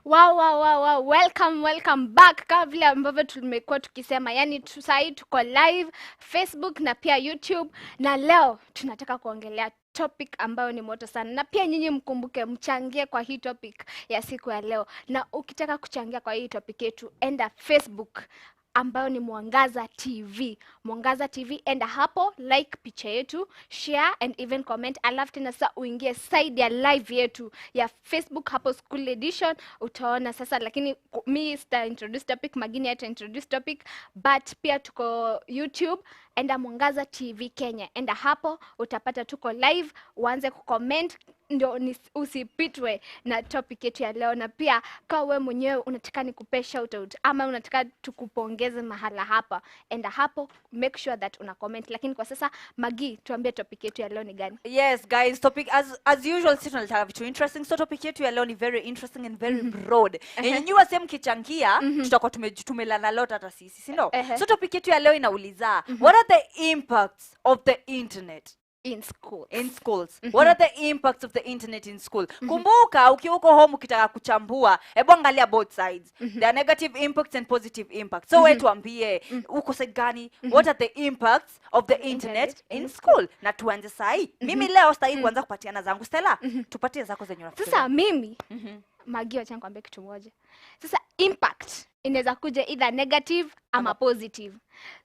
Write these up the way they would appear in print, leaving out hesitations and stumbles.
Wow. Welcome back. Kama vile ambavyo tumekuwa tukisema, yani sasa tuko live Facebook na pia YouTube, na leo tunataka kuongelea topic ambayo ni moto sana, na pia nyinyi mkumbuke mchangie kwa hii topic ya siku ya leo. Na ukitaka kuchangia kwa hii topic yetu, enda Facebook ambayo ni Mwangaza TV. Mwangaza TV, enda hapo, like picha yetu, share and even comment. Alafu tena sasa uingie side ya live yetu ya Facebook hapo School Edition, utaona sasa. Lakini mi sita introduce topic, Magini ata introduce topic, but pia tuko YouTube, enda Mwangaza TV Kenya. Enda hapo, utapata tuko live, uanze kucomment ndio usipitwe na topic yetu ya leo. Na pia kama wewe mwenyewe unataka nikupe shout out ama unataka tukupongeze mahala hapa, enda hapo, make sure that una comment. Lakini kwa sasa Magi, tuambie topic yetu ya leo ni gani? Yes guys, topic as usual sisi tunataka vitu interesting. So topic yetu ya leo ni very interesting and very broad. Nyinyi same kichangia tutakuwa tumelala lot hata sisi, si ndio? So topic yetu ya leo inauliza what are the impacts of the internet in school? In schools. What are the impacts of the internet in school? Kumbuka ukiwa uko home ukitaka kuchambua, hebu angalia both sides. There are negative impacts and positive impacts. So wewe tuambie uko side gani? What are the impacts of the internet in school? Na tuanze sahi. Mimi leo sitaki kuanza kupatiana zangu. Stella, tupatie zako zenye unafikiri. Sasa mimi Magi, acha nikwambie kitu moja. Sasa impact inaweza kuja either negative ama positive.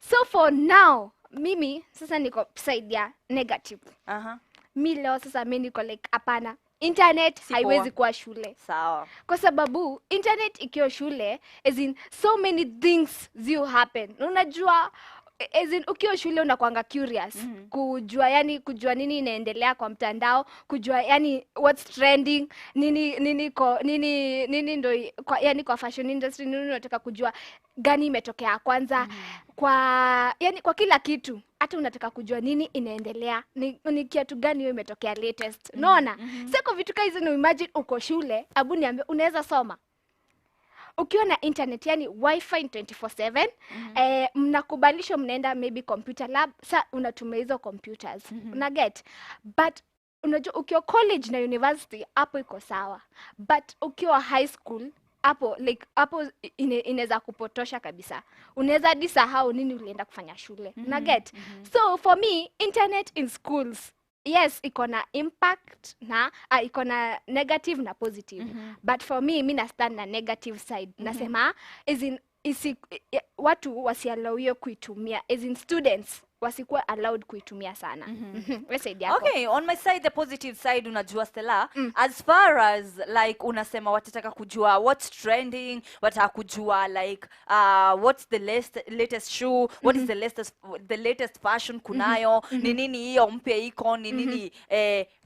So for now mimi sasa niko side ya negative. Mi leo sasa mimi niko like hapana, internet haiwezi kuwa shule. Sawa. Kwa sababu internet ikiwa shule, as in so many things will happen. Unajua, as in ukiwa shule unakuanga curious kujua nini inaendelea kwa mtandao, kujua what's trending, nini ndo kwa fashion industry, nini unataka kujua gani imetokea kwanza, kwa kila kitu. Hata unataka kujua nini inaendelea, ni kitu gani hiyo imetokea latest. Unaona? Sasa kwa vitu hizo ni imagine uko shule, abu niambie unaweza soma ukiwa na internet, wifi 24/7. Mnakubalisha mnaenda maybe computer lab, sa unatumia hizo computers. Una get? But unajua ukiwa college na university hapo iko sawa, but ukiwa high school hapo inaweza kupotosha kabisa. Unaweza disahau nini ulienda kufanya shule. Una get? So for me, internet in schools, yes, iko na impact na iko na negative na positive. But for me, mimi na stand na negative side. Nasema watu wasiallow kuitumia, as in students wasikuwa allowed kuitumia sana. Okay, on my side, the positive side, unajua Stella, as far as like unasema watataka kujua what's trending, wataka kujua like what's the latest shoe, what is the latest fashion kunayo, ni nini hiyo mpya iko, ni nini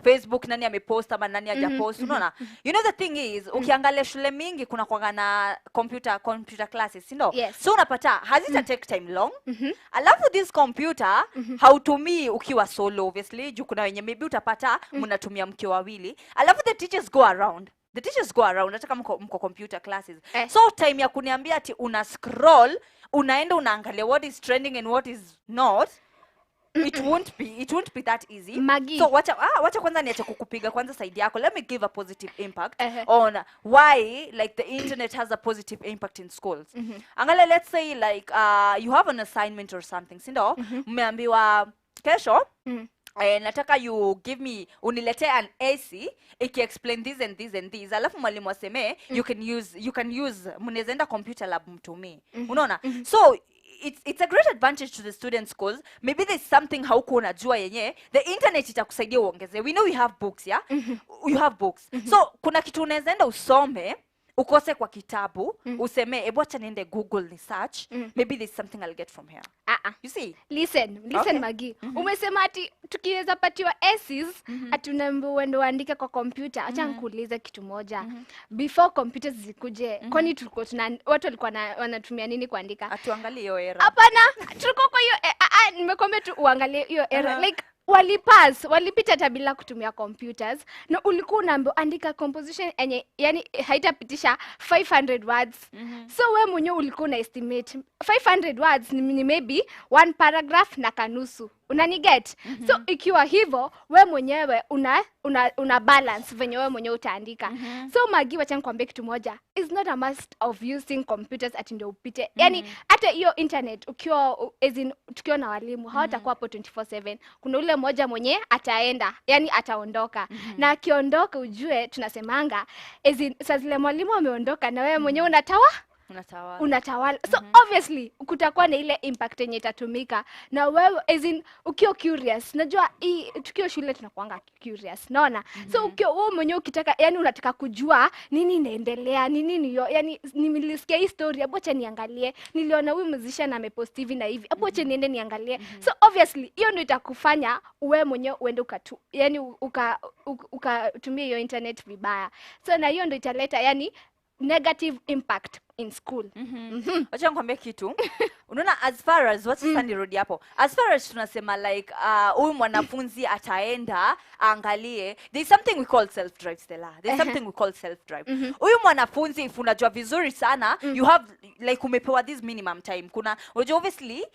Facebook nani amepost ama nani hajapost. Unaona? You know the thing is, ukiangalia shule mingi kuna kwanga na computer classes, you know? Yes. So unapata hazita take time long. Alafu this computer hautumii ukiwa solo, obviously juu kuna wenye maybe utapata mnatumia mkiwa wawili. Alafu the teachers go around nataka mko computer classes. So time ya kuniambia ati una scroll, unaenda unaangalia what is trending and what is not, it won't be that easy. Maggie. So wacha kwanza niache kukupiga kwanza side yako. Let me give a positive impact on why like the internet has a positive impact in schools. Angalia, let's say like you have an assignment or something, sindo? Mmeambiwa kesho nataka you give me, unilete an AC explain this and this and this. Alafu mwalimu aseme you can use mnezenda computer lab mtumie. Unaona? So it's a great advantage to the students cause maybe there's something hauko unajua yenye the internet itakusaidia uongeze. We know you have books, yeah? You have books. So kuna kitu unaenda usome ukose kwa kitabu, useme ebu acha niende Google ni search, maybe there's something I'll get from here. You see? Listen okay. Magi, umesema ati tukiweza patiwa essays atunaambiwa uende uandike kwa computer. Acha nikuulize kitu moja. Before computers zikuje, kwani tulikuwa watu walikuwa wanatumia nini kuandika? Atuangalie hiyo era. Hapana, tulikuwa kwa hiyo nimekwambia tu uangalie hiyo era. Like walipita hata bila kutumia computers, na ulikuwa unaambiwa andika composition enye haitapitisha 500 words. So wewe mwenyewe ulikuwa una estimate 500 words ni maybe one paragraph na kanusu. Unaniget? So ikiwa hivyo we mwenyewe una balance venye we mwenyewe utaandika. So Maggie, wacha nikwambie kitu moja, is not a must of using computers ati ndio upite. Yani hata hiyo internet tukiwa na walimu hawatakuwa hapo 24/7. Kuna ule mmoja mwenye ataenda, yani ataondoka. Na akiondoka ujue tunasemanga saa zile mwalimu ameondoka na wewe mwenyewe unatawala. So obviously kutakuwa na ile impact yenye itatumika na wewe ukiwa curious. Najua tukiwa shule tunakuanga curious, naona. So ukiwa wewe mwenyewe ukitaka, yani unataka kujua nini inaendelea, nini yani nimesikia hii story, acha niangalie, niliona huyu musician amepost hivi na hivi, acha niende niangalie. So obviously hiyo ndio itakufanya wewe mwenyewe uende yani ukatumia hiyo internet vibaya. So na hiyo ndio italeta yani negative impact in school. Wacha nikwambie kitu. Unaona, as far as what's Sunday road hapo, as far as tunasema like huyu mwanafunzi ataenda angalie, there's something we call self drive, Stella. There's something we call self drive. Huyu mwanafunzi if unajua vizuri sana, you have like umepewa this minimum time. Kuna obviously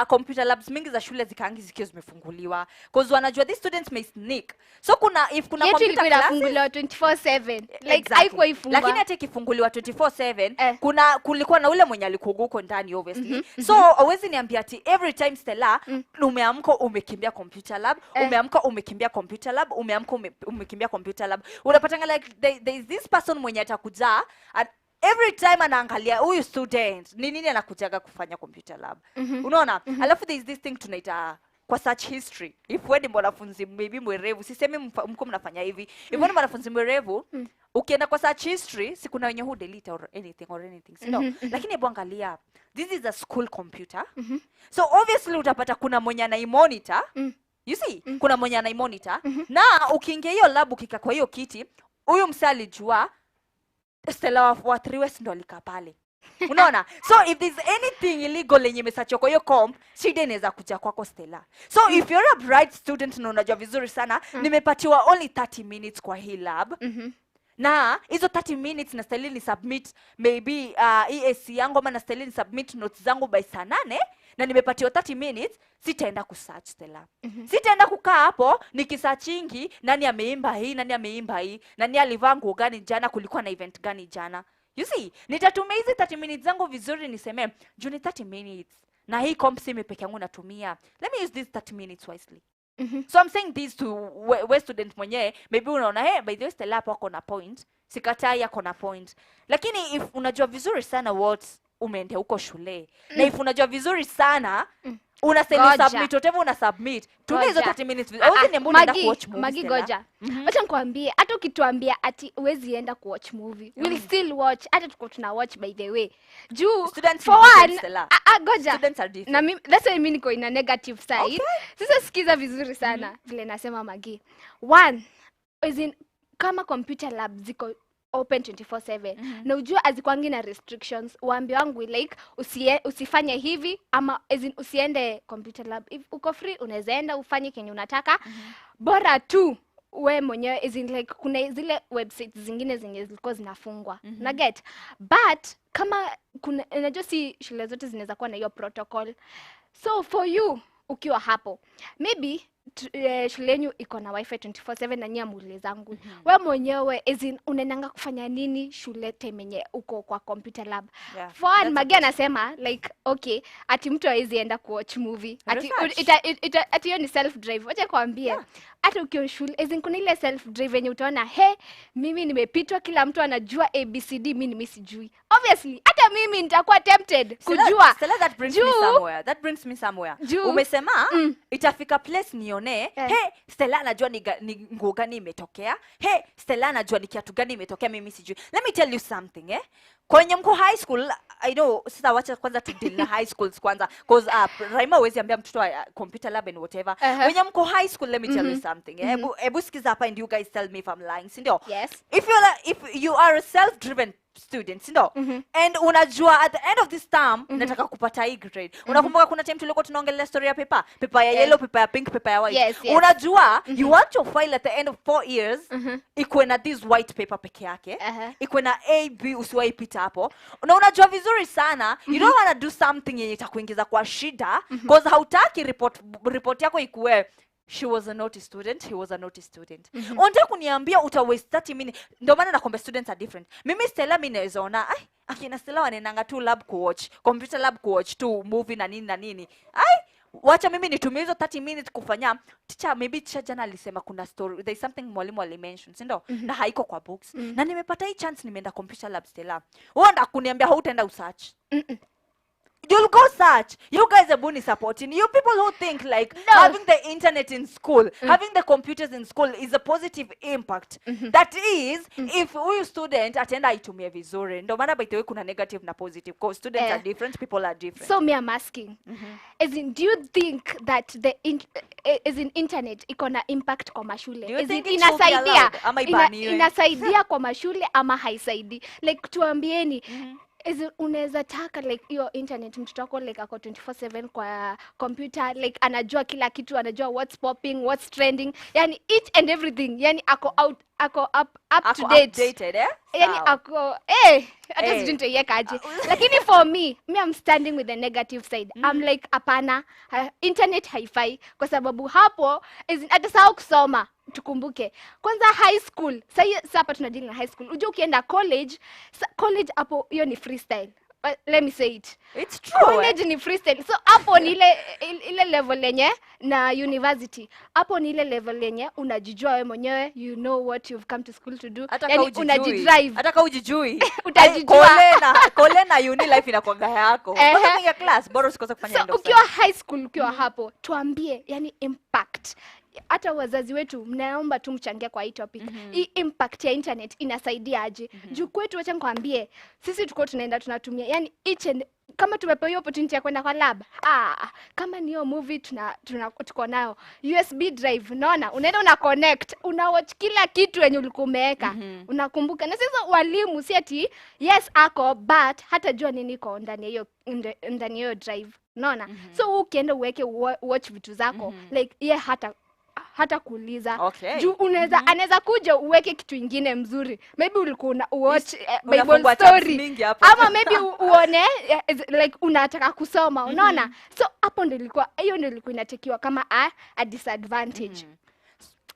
computer labs mingi za shule zikaangi zikiwa zimefunguliwa because wanajua these students may sneak. So if kuna computer classes 24/7 like haiko ifungwa, lakini hata ikifunguliwa 24/7 kulikuwa na ule mwenye alikuguko ndani obviously. So hawezi niambia ati every time Stella umeamka umekimbia computer lab, umeamka umekimbia computer lab, umeamka umekimbia computer lab. Unapatanga like there is this person mwenye atakuja and every time anaangalia huyu student nini anakujaga kufanya computer lab. Unaona? Alafu there is this thing tunaita kwa search history. If wewe ni mwanafunzi maybe mwerevu, sisemi mko mnafanya hivi. If wewe ni mwanafunzi mwerevu, ukienda kwa search history, si kuna wenye who delete or anything. No. Lakini hebu angalia, this is a school computer. So obviously utapata kuna mwenye anaimonitor. You see? Kuna mwenye anaimonitor. Na ukiingia hiyo lab ukika kwa hiyo kiti, huyu msee alijua Stella wa 3 West ndo alikaa pale. Unaona? So if there's anything illegal yenye mesearch kwa hiyo comp, shida inaweza kuja kwako Stella. So if you're a bright student na unajua vizuri sana, nimepatiwa only 30 minutes kwa hii lab. Na hizo 30 minutes nastahili ni submit maybe EAC yangu ama nastahili ni submit notes zangu by saa 8 na nimepatiwa 30 minutes, sitaenda kusearch Stella. Sitaenda kukaa hapo nikisearchingi nani ameimba hii, nani alivaa nguo gani jana, kulikuwa na event gani jana. You see, nitatumia hizi 30 minutes zangu vizuri niseme, juni 30 minutes na hii comp sime peke yangu natumia. Let me use these 30 minutes wisely. So I'm saying this to we student mwenye, maybe unaona by the way Stella hapo ako na point, sikatai ako na point. Lakini if unajua vizuri sana what umeende huko shule, na if unajua vizuri sana unasema submit whatever una submit, tumia hizo 30 minutes. Au ni mbona unaenda kuwatch movie? Maggie goja. Acha nikwambie, hata ukituambia ati uwezi enda kuwatch movie, we'll still watch. Hata tuko tuna watch by the way. Juu students for one, goja. Students are different. Na mimi that's why mimi niko in a negative side. Sasa sikiza vizuri sana vile nasema Maggie. One, kama computer lab ziko open 24/7 na ujua azikwangi na restrictions, waambie wangu like usifanye hivi ama usiende computer lab. If uko free unaweza enda ufanye kenye unataka, bora tu we mwenyewe like kuna zile websites zingine zenye zilikuwa zinafungwa na get, but kama kuna unajua si shule zote zinaweza kuwa na hiyo protocol. So for you ukiwa hapo maybe shule yenu iko na wifi 24/7 na nyia mule zangu. Wewe mwenyewe unaendanga kufanya nini shule temenye uko kwa computer lab? For Maggie anasema like okay, ati mtu hawezi enda kuwatch movie. Ati hiyo ni self drive. Wacha kwambie. Hata ukiwa shule kuna ile self drive yenye utaona mimi nimepitwa, kila mtu anajua ABCD, mimi sijui. Obviously hata mimi nitakuwa tempted kujua. Stella, that brings me somewhere. Umesema itafika place nione Stella anajua ni nguo gani imetokea, Stella anajua ni kiatu gani imetokea, mimi sijui. Let me tell you something kwenye mko high school, I know sasa wacha kwanza to deal na high schools kwanza because Raima hawezi ambia mtoto wa computer lab and whatever. Kwenye mko high school, let me tell you something. Ebu sikiza hapa and you guys tell me if I'm lying, si ndio? Yes. If you are a self-driven student, sindo? And unajua at the end of this term nataka kupata hii grade. Unakumbuka kuna time tulikuwa tunaongelea story ya paper ya yellow, paper ya pink, paper ya white. Yes. Unajua you want your file at the end of 4 years ikuwe na this white paper peke yake, ikuwe na A B, usiwahi pita hapo. Na unajua vizuri sana you don't want to do something yenye itakuingiza kwa shida because hautaki report yako ikuwe she was a naughty student, he was a naughty student. Unataka kuniambia uta waste 30 minutes? Ndio maana nakwambia students are different. Mimi Stella, mimi naweza ona akina Stella wanaendanga tu lab kuwatch, computer lab kuwatch tu movie na nini. Wacha mimi nitumie hizo 30 minutes kufanya maybe teacher jana alisema kuna story, there is something mwalimu alimention, si ndio? Na haiko kwa books. Na nimepata hii chance, nimeenda computer lab Stella. Wewe ndio kuniambia hautaenda usearch. You'll go search. You guys are bunny supporting. You people who think like having the internet in school, having the computers in school is a positive impact. That is, if huyu student atenda aitumie vizuri. Ndio maana by the way kuna negative na positive. Because students are different, people are different. So me I'm asking, as in, do you think that the internet iko na impact kwa mashule? Do you think it should be allowed? Ama ibaniwe? Inasaidia kwa mashule ama haisaidi? Like tuambieni, unaweza taka like your internet mtoto wako like ako 24/7 kwa computer, like anajua kila kitu, anajua what's popping, what's trending, yani each and everything, yani ako up to date, updated, yani ako hata sijui nitaiwekaje. Lakini for me I'm standing with the negative side. I'm like hapana, internet haifai kwa sababu hapo atasahau kusoma. Tukumbuke kwanza high school, sasa hapa tunadili na high school. Unajua ukienda college hapo hiyo ni freestyle. Let me say it, it's true. College ni freestyle. So hapo ni ile level lenye, na university hapo ni ile level lenye unajijua wewe mwenyewe, you know what you've come to school to do. Yani unajidrive, hata kama hujijui utajijua. Kole na uni life inakuanga yako. Kwa class bora usikose kufanya so ukiwa high school, ukiwa hapo, tuambie yani impact. Hata wazazi wetu mnaomba tu mchangia kwa hii topic. Hii impact ya internet inasaidia aje? Juu kwetu, wacha nikwambie, sisi tuko tunaenda tunatumia yani kama tumepewa hiyo opportunity ya kwenda kwa lab, kama ni hiyo movie tuko nayo USB drive, unaona, unaenda una connect, una watch kila kitu yenye ulikuwa umeweka, unakumbuka. Na sasa walimu si ati yes ako, but hata jua nini iko ndani ya hiyo drive, unaona. So ukienda uweke watch vitu zako, like hata kuuliza. Juu anaweza kuja uweke kitu ingine mzuri, maybe ulikuwa watch Bible story, ama maybe uone like unataka kusoma, unaona. So hapo ndio ilikuwa inatekiwa kama a disadvantage.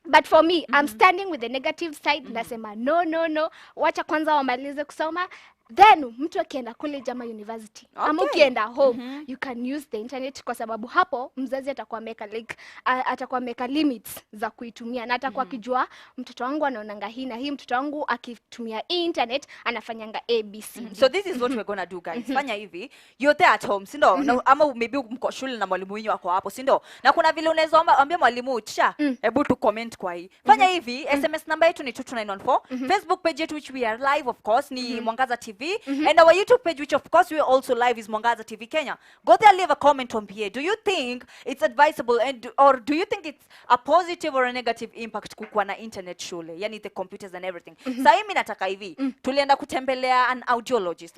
But for me, I'm standing with the negative side. Nasema no, wacha kwanza wamalize kusoma, then mtu akienda college ama university, ama ukienda home, you can use the internet, kwa sababu hapo mzazi atakuwa ameka limits za kuitumia, na atakuwa akijua mtoto wangu anaonanga hii na hii, mtoto wangu akitumia internet anafanyanga ABC. So this is what we're gonna do, guys. Fanya hivi, you're there at home, sindo? Ama maybe mko shule na mwalimu wenu wako hapo, sindo? Na kuna vile unaweza ambia mwalimu, hebu tu comment kwa hii. Fanya hivi, SMS number yetu ni 22914, Facebook page yetu which we are live of course ni Mwangaza TV, and our YouTube page which of course we are also live is Mwangaza TV Kenya. Go there, leave a comment on PA. Do you think it's advisable or do you think it's a positive or a negative impact kukuwa na internet shule, yani the computers and everything? Sasa mimi nataka hivi, tulienda kutembelea an audiologist,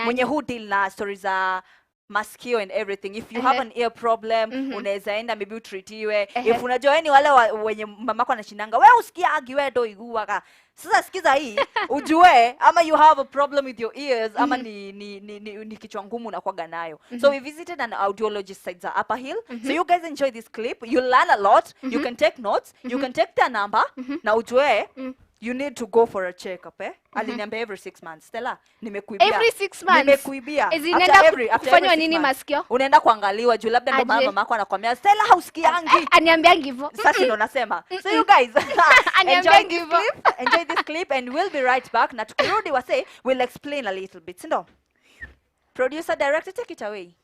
mwenye who deal na stories za masikio and everything. If you have an ear problem, unaweza enda maybe utreatiwe. If unajua ni wale wenye mamako anashinanga, wewe usikiagi, wewe ndo iguaka. Sasa sikiza hii, ujue ama you have a problem with your ears, ama ni kichwa ngumu unakuwaga nayo. So we visited an audiologist site za Upper Hill. So you guys enjoy this clip. You'll learn a lot. You can take notes. You can take their number. Na ujue you need to go for a check-up, Aliniambia every 6 months. Stella, nimekuibia. Every 6 months? Nimekuibia. After kufanywa nini masikio? Unaenda kuangaliwa juu labda ndo mama yako anakuambia, Stella hausikiangi. Aniambiangi hivyo. Sasa ndo nasema. So you guys, enjoy this clip and we'll be right back. Na tukirudi we'll explain a little bit. Sindo? Producer, director, take it away.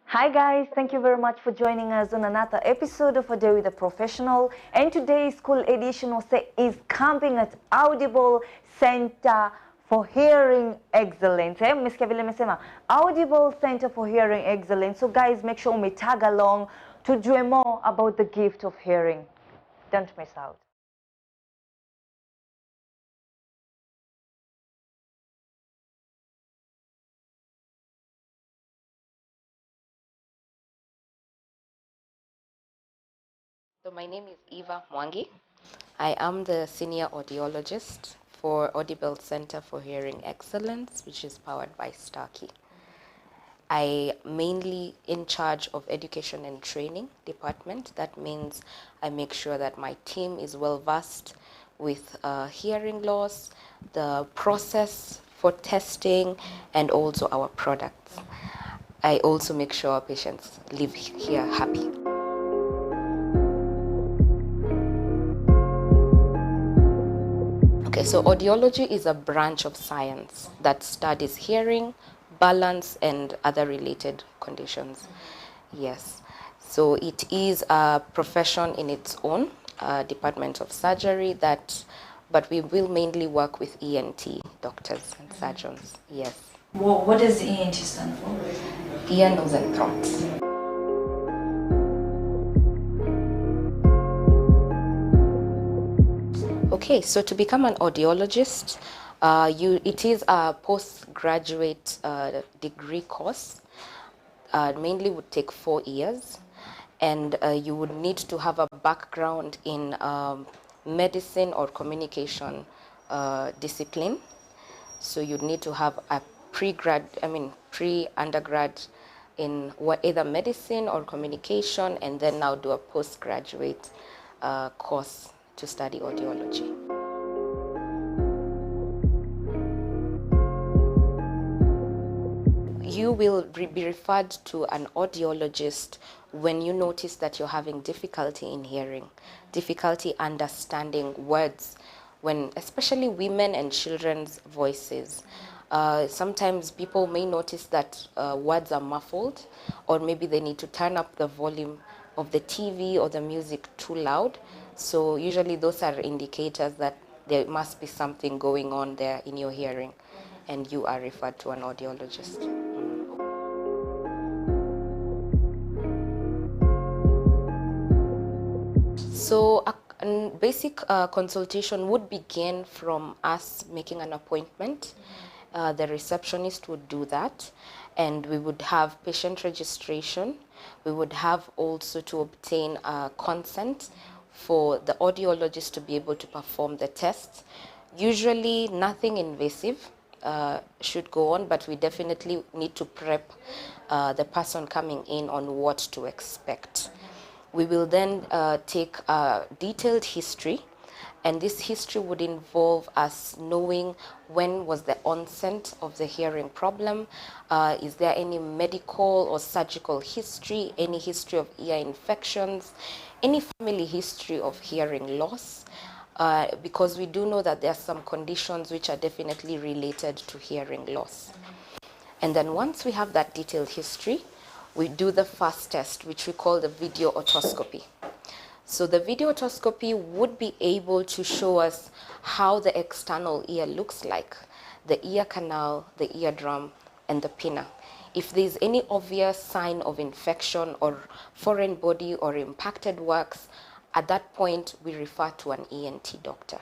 Hi guys, thank you very much for joining us on another episode of A Day with a Professional. And today's school edition is camping at Audible Center for Hearing Excellence. Mmesikia vile nimesema Audible Center for Hearing Excellence. So guys, make sure we tag along to do more about the gift of hearing. Don't miss out. So my name is Eva Mwangi. I am the senior audiologist for Audible Center for Hearing Excellence, which is powered by Starkey. I mainly in charge of education and training department. That means I make sure that my team is well versed with hearing loss, the process for testing, and also our products. I also make sure our patients live here happy. Okay, so audiology is a branch of science that studies hearing, balance, and other related conditions. Yes, so it is a profession in its own, department of surgery but we will mainly work with ENT doctors and surgeons. Yes. What does ENT stand for? Ear, nose, and throat. Okay, so to become an audiologist, it is a postgraduate degree course. Mainly would take 4 years, and you would need to have a background in medicine or communication discipline. So you'd need to have a pre-undergrad in either medicine or communication, and then now do a postgraduate course to study audiology. You will be referred to an audiologist when you notice that you're having difficulty in hearing, difficulty understanding words, when especially women and children's voices. Sometimes people may notice that words are muffled, or maybe they need to turn up the volume of the TV or the music too loud. So usually those are indicators that there must be something going on there in your hearing, and you are referred to an audiologist. So a basic consultation would begin from us making an appointment. The receptionist would do that, and we would have patient registration. We would have also to obtain consent for the audiologist to be able to perform the tests. Usually nothing invasive should go on, but we definitely need to prep the person coming in on what to expect. We will then take a detailed history, and this history would involve us knowing when was the onset of the hearing problem, is there any medical or surgical history, any history of ear infections, any family history of hearing loss, because we do know that there are some conditions which are definitely related to hearing loss. And then once we have that detailed history, we do the first test, which we call the video otoscopy. So the video otoscopy would be able to show us how the external ear looks like, the ear canal, the eardrum, and the pinna. If there's any obvious sign of infection or foreign body or impacted works, at that point we refer to an ENT doctor.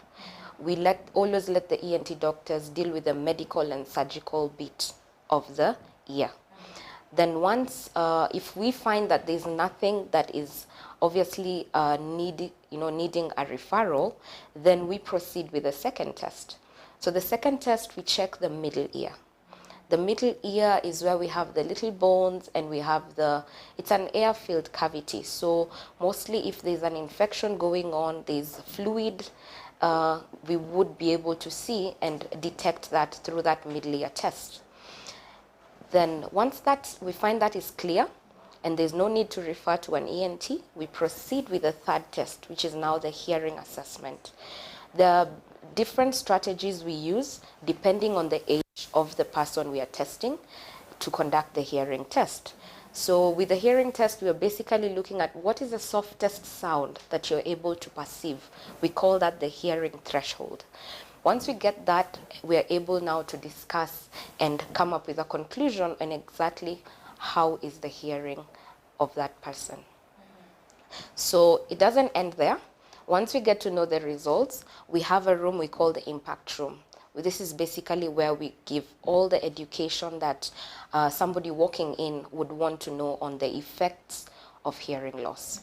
We always let the ENT doctors deal with the medical and surgical bit of the ear. Then once, if we find that there's nothing that is obviously needing a referral, then we proceed with the second test. So the second test, we check the middle ear. The middle ear is where we have the little bones, and we have it's an air-filled cavity. So mostly if there's an infection going on, there's fluid, we would be able to see and detect that through that middle ear test. Then once we find that is clear and there's no need to refer to an ENT, we proceed with the third test, which is now the hearing assessment. The different strategies we use depending on the age of the person we are testing to conduct the hearing test. So with the hearing test, we are basically looking at what is the softest sound that you're able to perceive. We call that the hearing threshold. Once we get that, we are able now to discuss and come up with a conclusion on exactly how is the hearing of that person. So it doesn't end there. Once we get to know the results, we have a room we call the impact room. This is basically where we give all the education that somebody walking in would want to know on the effects of hearing loss.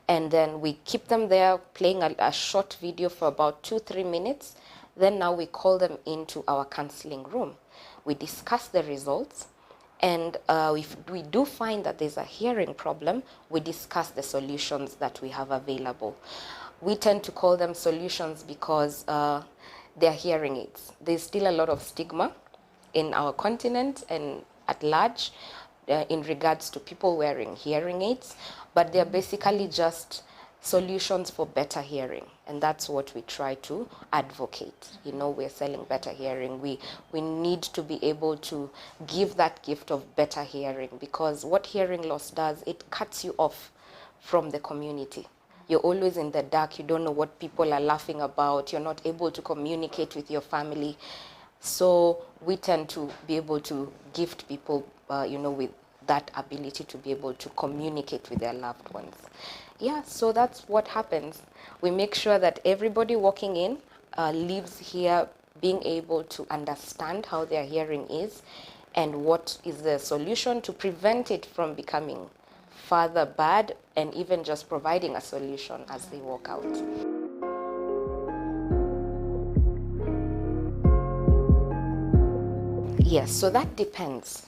And then we keep them there playing a short video for about 2-3 minutes. Then now we call them into our counseling room. We discuss the results. And if we do find that there's a hearing problem, we discuss the solutions that we have available. We tend to call them solutions because they're hearing aids. There's still a lot of stigma in our continent and at large in regards to people wearing hearing aids, but they're basically just solutions for better hearing, and that's what we try to advocate. You know, we're selling better hearing. We need to be able to give that gift of better hearing, because what hearing loss does, it cuts you off from the community. You're always in the dark. You don't know what people are laughing about. You're not able to communicate with your family. So we tend to be able to gift people, you know, with that ability to be able to communicate with their loved ones. Yeah, so that's what happens. We make sure that everybody walking in leaves here being able to understand how their hearing is and what is the solution to prevent it from becoming further bad, and even just providing a solution as they walk out. Yes, so that depends.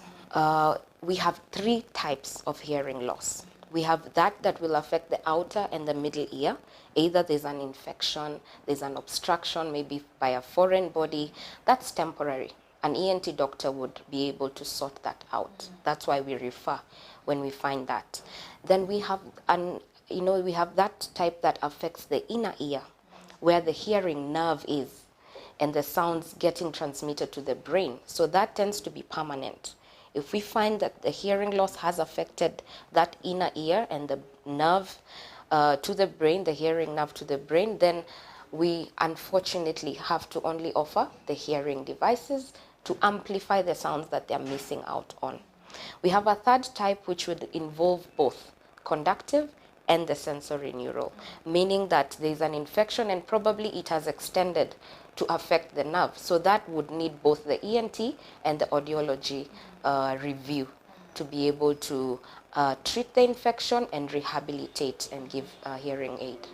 We have 3 types of hearing loss. We have that will affect the outer and the middle ear. Either there's an infection, there's an obstruction, maybe by a foreign body. That's temporary. An ENT doctor would be able to sort that out. That's why we refer when we find that. Then we have we have that type that affects the inner ear, where the hearing nerve is and the sounds getting transmitted to the brain. So that tends to be permanent. If we find that the hearing loss has affected that inner ear and the nerve to the brain, the hearing nerve to the brain, then we unfortunately have to only offer the hearing devices to amplify the sounds that they're missing out on. We have a third type which would involve both conductive and the sensory neural, meaning that there's an infection and probably it has extended to affect the nerve. So that would need both the ENT and the audiology review to be able to treat the infection and rehabilitate and give a hearing aid.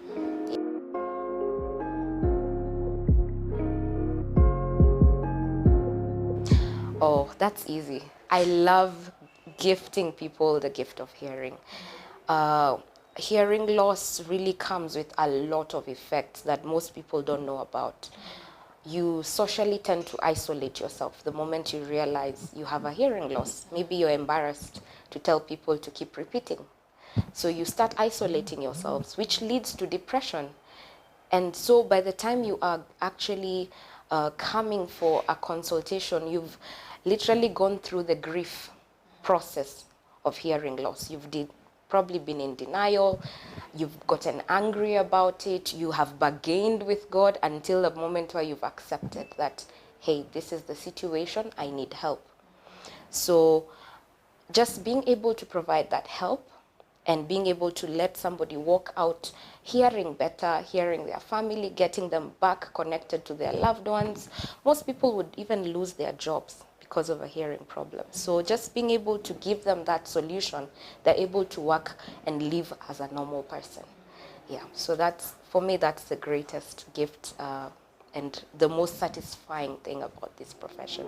Oh, that's easy. I love gifting people the gift of hearing. Hearing loss really comes with a lot of effects that most people don't know about. You socially tend to isolate yourself the moment you realize you have a hearing loss. Maybe you're embarrassed to tell people to keep repeating. So you start isolating yourselves, which leads to depression. And so by the time you are actually coming for a consultation, you've literally gone through the grief process of hearing loss. You've probably been in denial, you've gotten angry about it, you have bargained with God until the moment where you've accepted that, hey, this is the situation, I need help. So just being able to provide that help and being able to let somebody walk out hearing better, hearing their family, getting them back connected to their loved ones. Most people would even lose their jobs because of a hearing problem. So just being able to give them that solution, they're able to work and live as a normal person. Yeah, so that's, for me, that's the greatest gift and the most satisfying thing about this profession.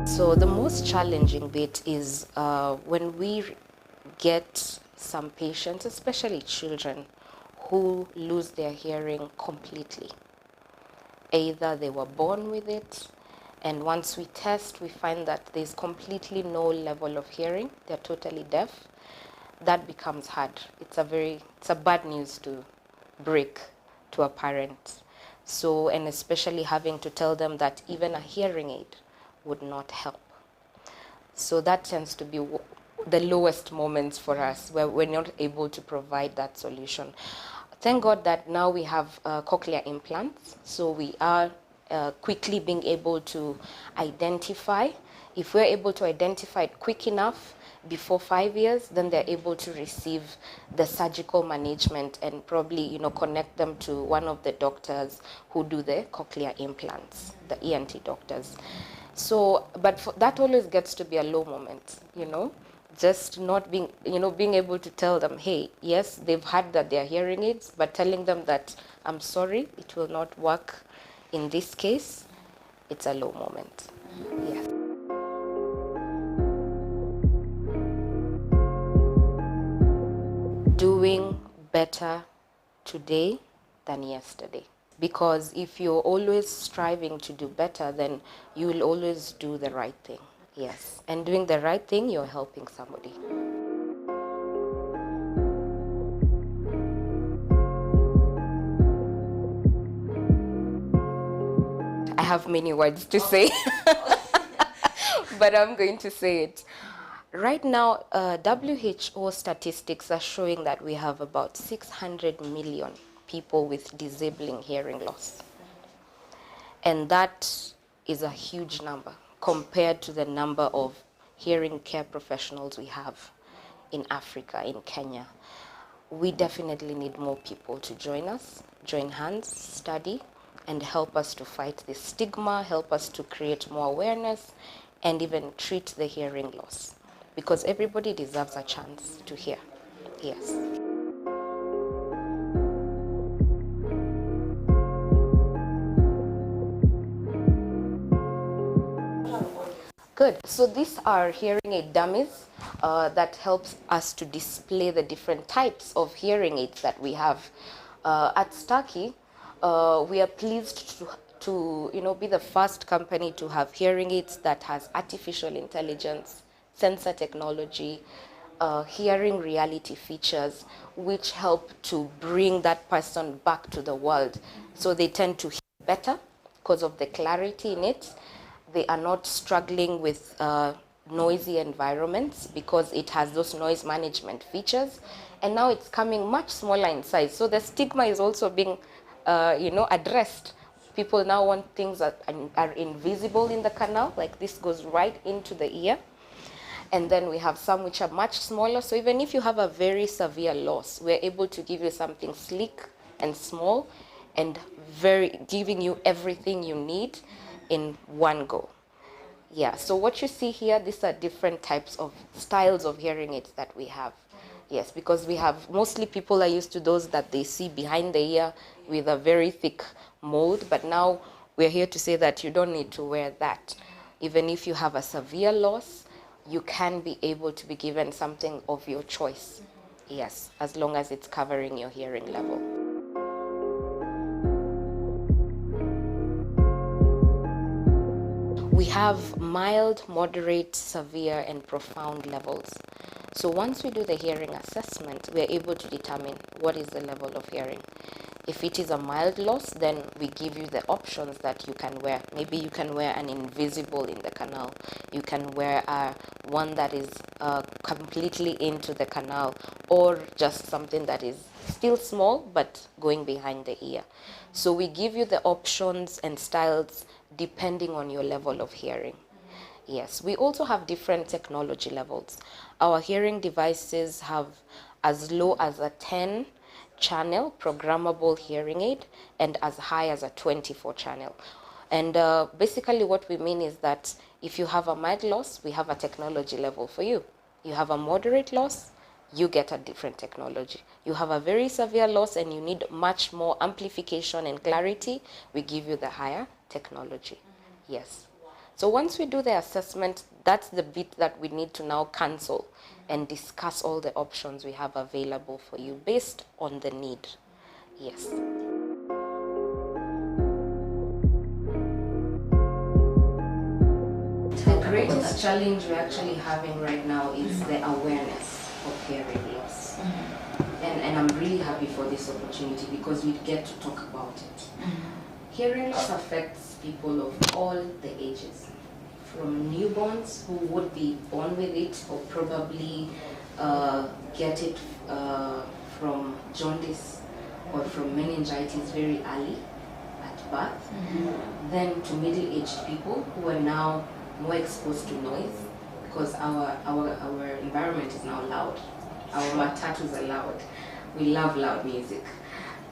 So the most challenging bit is when we get some patients, especially children, who lose their hearing completely. Either they were born with it, and once we test, we find that there's completely no level of hearing. They're totally deaf. That becomes hard. It's a bad news to break to a parent. So, and especially having to tell them that even a hearing aid would not help. So that tends to be the lowest moments for us, where we're not able to provide that solution. Thank God that now we have cochlear implants, so we are quickly being able to identify. If we're able to identify it quick enough before 5 years, then they're able to receive the surgical management and probably, you know, connect them to one of the doctors who do the cochlear implants, the ENT doctors. So, but that always gets to be a low moment, you know, just not being, you know, being able to tell them, hey, yes, they've had that they're hearing aids, but telling them that, I'm sorry, it will not work in this case, it's a low moment. Yes. Doing better today than yesterday. Because if you're always striving to do better, then you will always do the right thing. Yes. And doing the right thing, you're helping somebody. I have many words to say, but I'm going to say it. Right now, WHO statistics are showing that we have about 600 million people with disabling hearing loss. And that is a huge number compared to the number of hearing care professionals we have in Africa, in Kenya. We definitely need more people to join us, join hands, study, and help us to fight this stigma, help us to create more awareness, and even treat the hearing loss. Because everybody deserves a chance to hear. Yes. Good. So these are hearing aid dummies that helps us to display the different types of hearing aids that we have. At Starkey, we are pleased to be the first company to have hearing aids that has artificial intelligence, sensor technology, hearing reality features, which help to bring that person back to the world. So they tend to hear better because of the clarity in it. They are not struggling with noisy environments because it has those noise management features. And now it's coming much smaller in size. So the stigma is also being addressed. People now want things that are invisible in the canal, like this goes right into the ear. And then we have some which are much smaller. So even if you have a very severe loss, we're able to give you something sleek and small and giving you everything you need in one go. Yeah, so what you see here, these are different types of styles of hearing aids that we have. Yes, because we have, mostly people are used to those that they see behind the ear with a very thick mold, but now we're here to say that you don't need to wear that. Even if you have a severe loss, you can be able to be given something of your choice. Yes, as long as it's covering your hearing level. We have mild, moderate, severe, and profound levels. So once we do the hearing assessment, we are able to determine what is the level of hearing. If it is a mild loss, then we give you the options that you can wear. Maybe you can wear an invisible in the canal. You can wear one that is completely into the canal, or just something that is still small but going behind the ear. So we give you the options and styles depending on your level of hearing. Yes, we also have different technology levels. Our hearing devices have as low as a 10-channel programmable hearing aid and as high as a 24-channel. And basically what we mean is that if you have a mild loss, we have a technology level for you. You have a moderate loss, you get a different technology. You have a very severe loss and you need much more amplification and clarity, we give you the higher technology. Yes. So once we do the assessment, that's the bit that we need to now cancel and discuss all the options we have available for you based on the need. Yes. The greatest challenge we're actually having right now is the awareness of hearing loss. And I'm really happy for this opportunity because we get to talk about it. Hearing loss affects people of all the ages, from newborns who would be born with it, or probably get it from jaundice or from meningitis very early at birth, then to middle-aged people who are now more exposed to noise, because our environment is now loud. Our matatus are loud. We love loud music.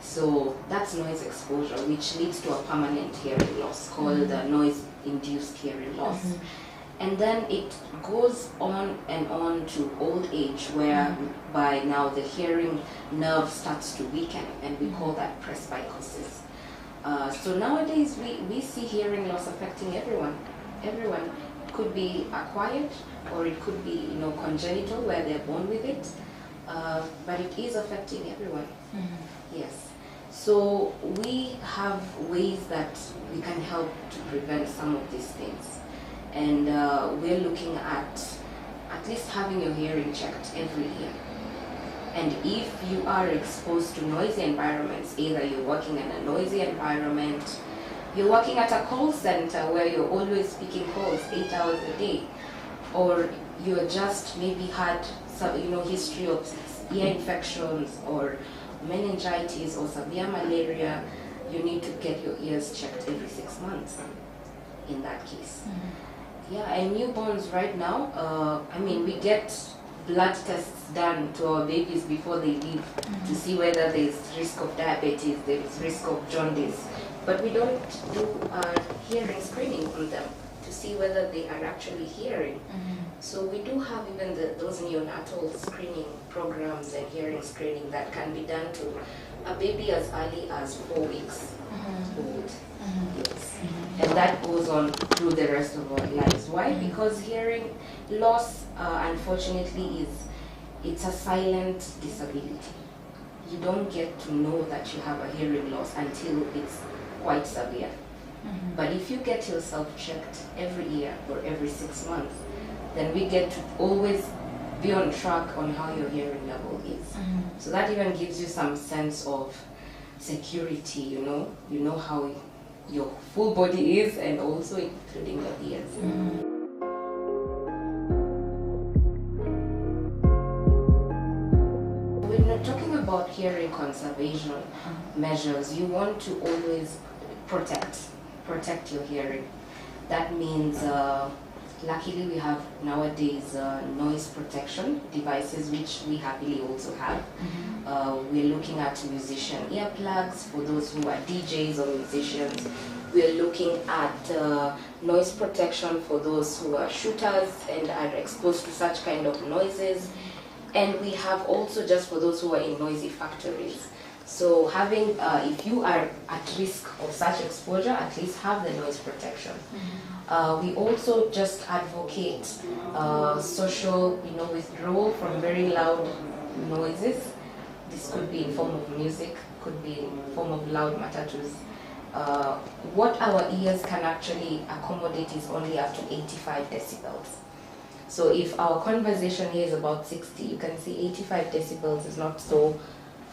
So that's noise exposure, which leads to a permanent hearing loss called noise-induced hearing loss. And then it goes on and on to old age, where by now the hearing nerve starts to weaken, and we call that presbycusis. So nowadays we see hearing loss affecting everyone. Everyone. It could be acquired, or it could be congenital, where they're born with it. But it is affecting everyone. Yes. So we have ways that we can help to prevent some of these things. And we're looking at least having your hearing checked every year. And if you are exposed to noisy environments, either you're working in a noisy environment, you're working at a call center where you're always speaking calls 8 hours a day, or you're just maybe had some history of ear infections or meningitis or severe malaria, you need to get your ears checked every 6 months in that case. Yeah, and newborns right now, we get blood tests done to our babies before they leave to see whether there's risk of diabetes, there's risk of jaundice, but we don't do hearing screening on them to see whether they are actually hearing. So we do have even those neonatal screening programs and hearing screening that can be done to a baby as early as 4 weeks old. Yes. And that goes on through the rest of our lives. Why? Because hearing loss, unfortunately, it's a silent disability. You don't get to know that you have a hearing loss until it's quite severe. But if you get yourself checked every year or every 6 months, then we get to always be on track on how your hearing level is. So that even gives you some sense of security, you know how your full body is, and also including your ears. When you're talking about hearing conservation measures, you want to always protect your hearing. That means luckily we have nowadays noise protection devices, which we happily also have. We're looking at musician earplugs for those who are DJs or musicians. We're looking at noise protection for those who are shooters and are exposed to such kind of noises. And we have also just for those who are in noisy factories. So having, if you are at risk of such exposure, at least have the noise protection. We also just advocate social, withdrawal from very loud noises. This could be in form of music, could be in form of loud matatus. What our ears can actually accommodate is only up to 85 decibels. So if our conversation here is about 60, you can see 85 decibels is not so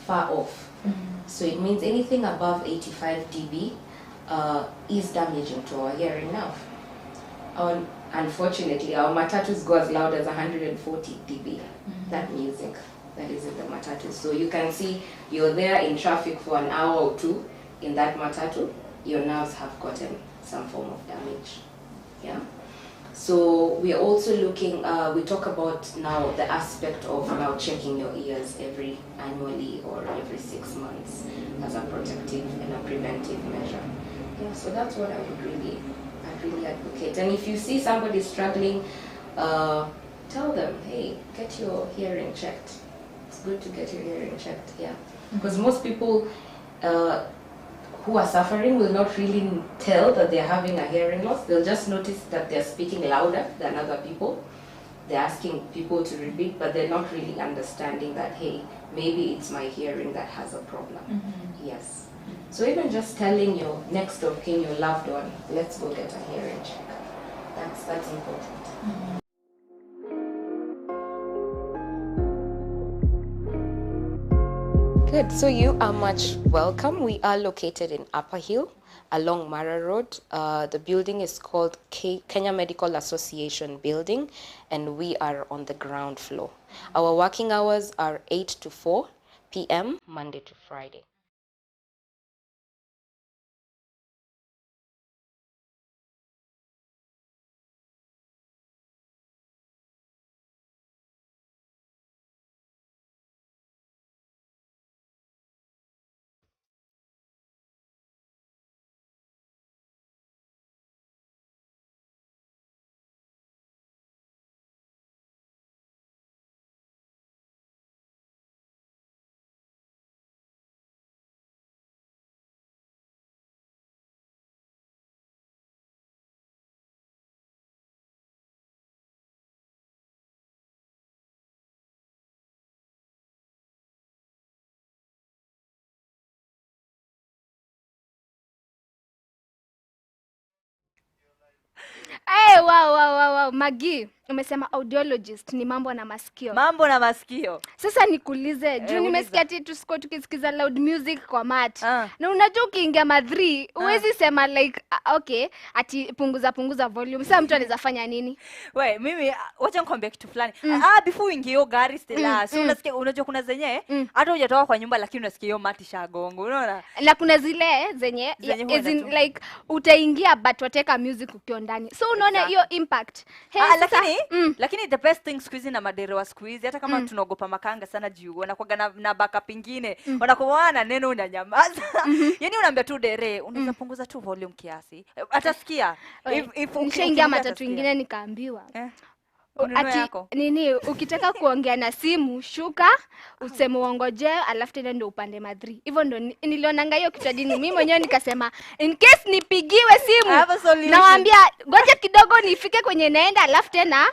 far off. So it means anything above 85 dB is damaging to our hearing nerve. Unfortunately, our matatus go as loud as 140 dB, that music that is in the matatus. So you can see you're there in traffic for an hour or two in that matatu, your nerves have gotten some form of damage. Yeah. So we're also looking, we talk about now the aspect of now checking your ears annually or every 6 months as a protective and a preventive measure. Yeah, so that's what I would really advocate. And if you see somebody struggling, tell them, hey, get your hearing checked. It's good to get your hearing checked, yeah. Because most people who are suffering will not really tell that they're having a hearing loss. They'll just notice that they're speaking louder than other people. They're asking people to repeat, but they're not really understanding that, hey, maybe it's my hearing that has a problem. Yes. So even just telling your next of kin, your loved one, let's go get a hearing check. That's important. Good. So you are much welcome. We are located in Upper Hill along Mara Road. The building is called Kenya Medical Association Building, and we are on the ground floor. Our working hours are 8 to 4 p.m. Monday to Friday. Hey, wow. Maggie, umesema audiologist ni mambo na masikio. Mambo na masikio. Sasa nikuulize, juu nimesikia ati tusiko tukisikiza loud music kwa mat. Na unajua ukiingia madri, huwezi sema like okay, ati punguza volume. Sasa mtu anaweza fanya nini? We, mimi wacha nikwambie kitu fulani. Before uingie hiyo gari Stella, si unasikia, unajua kuna zenye hata hujatoka kwa nyumba lakini unasikia hiyo mati shagongo, unaona? Na kuna zile zenye as in like utaingia but wateka music ukiwa ndani. So unaona hiyo impact. Hey, lakini the best thing squeeze na madere wa squeeze, hata kama tunaogopa makanga sana juu wanakuwa na backup ingine, wanakuwa na neno unanyamaza. Yaani unaambia tu dere, unaweza punguza tu volume kiasi. Atasikia. If nishaingia matatu ingine nikaambiwa. Ati nini ukitaka kuongea na simu shuka useme uongoje alafu tena ndio upande madri. Hivyo ndio nilionanga hiyo kitu dini. Mimi mwenyewe nikasema in case nipigiwe simu nawaambia ngoja kidogo nifike kwenye naenda alafu tena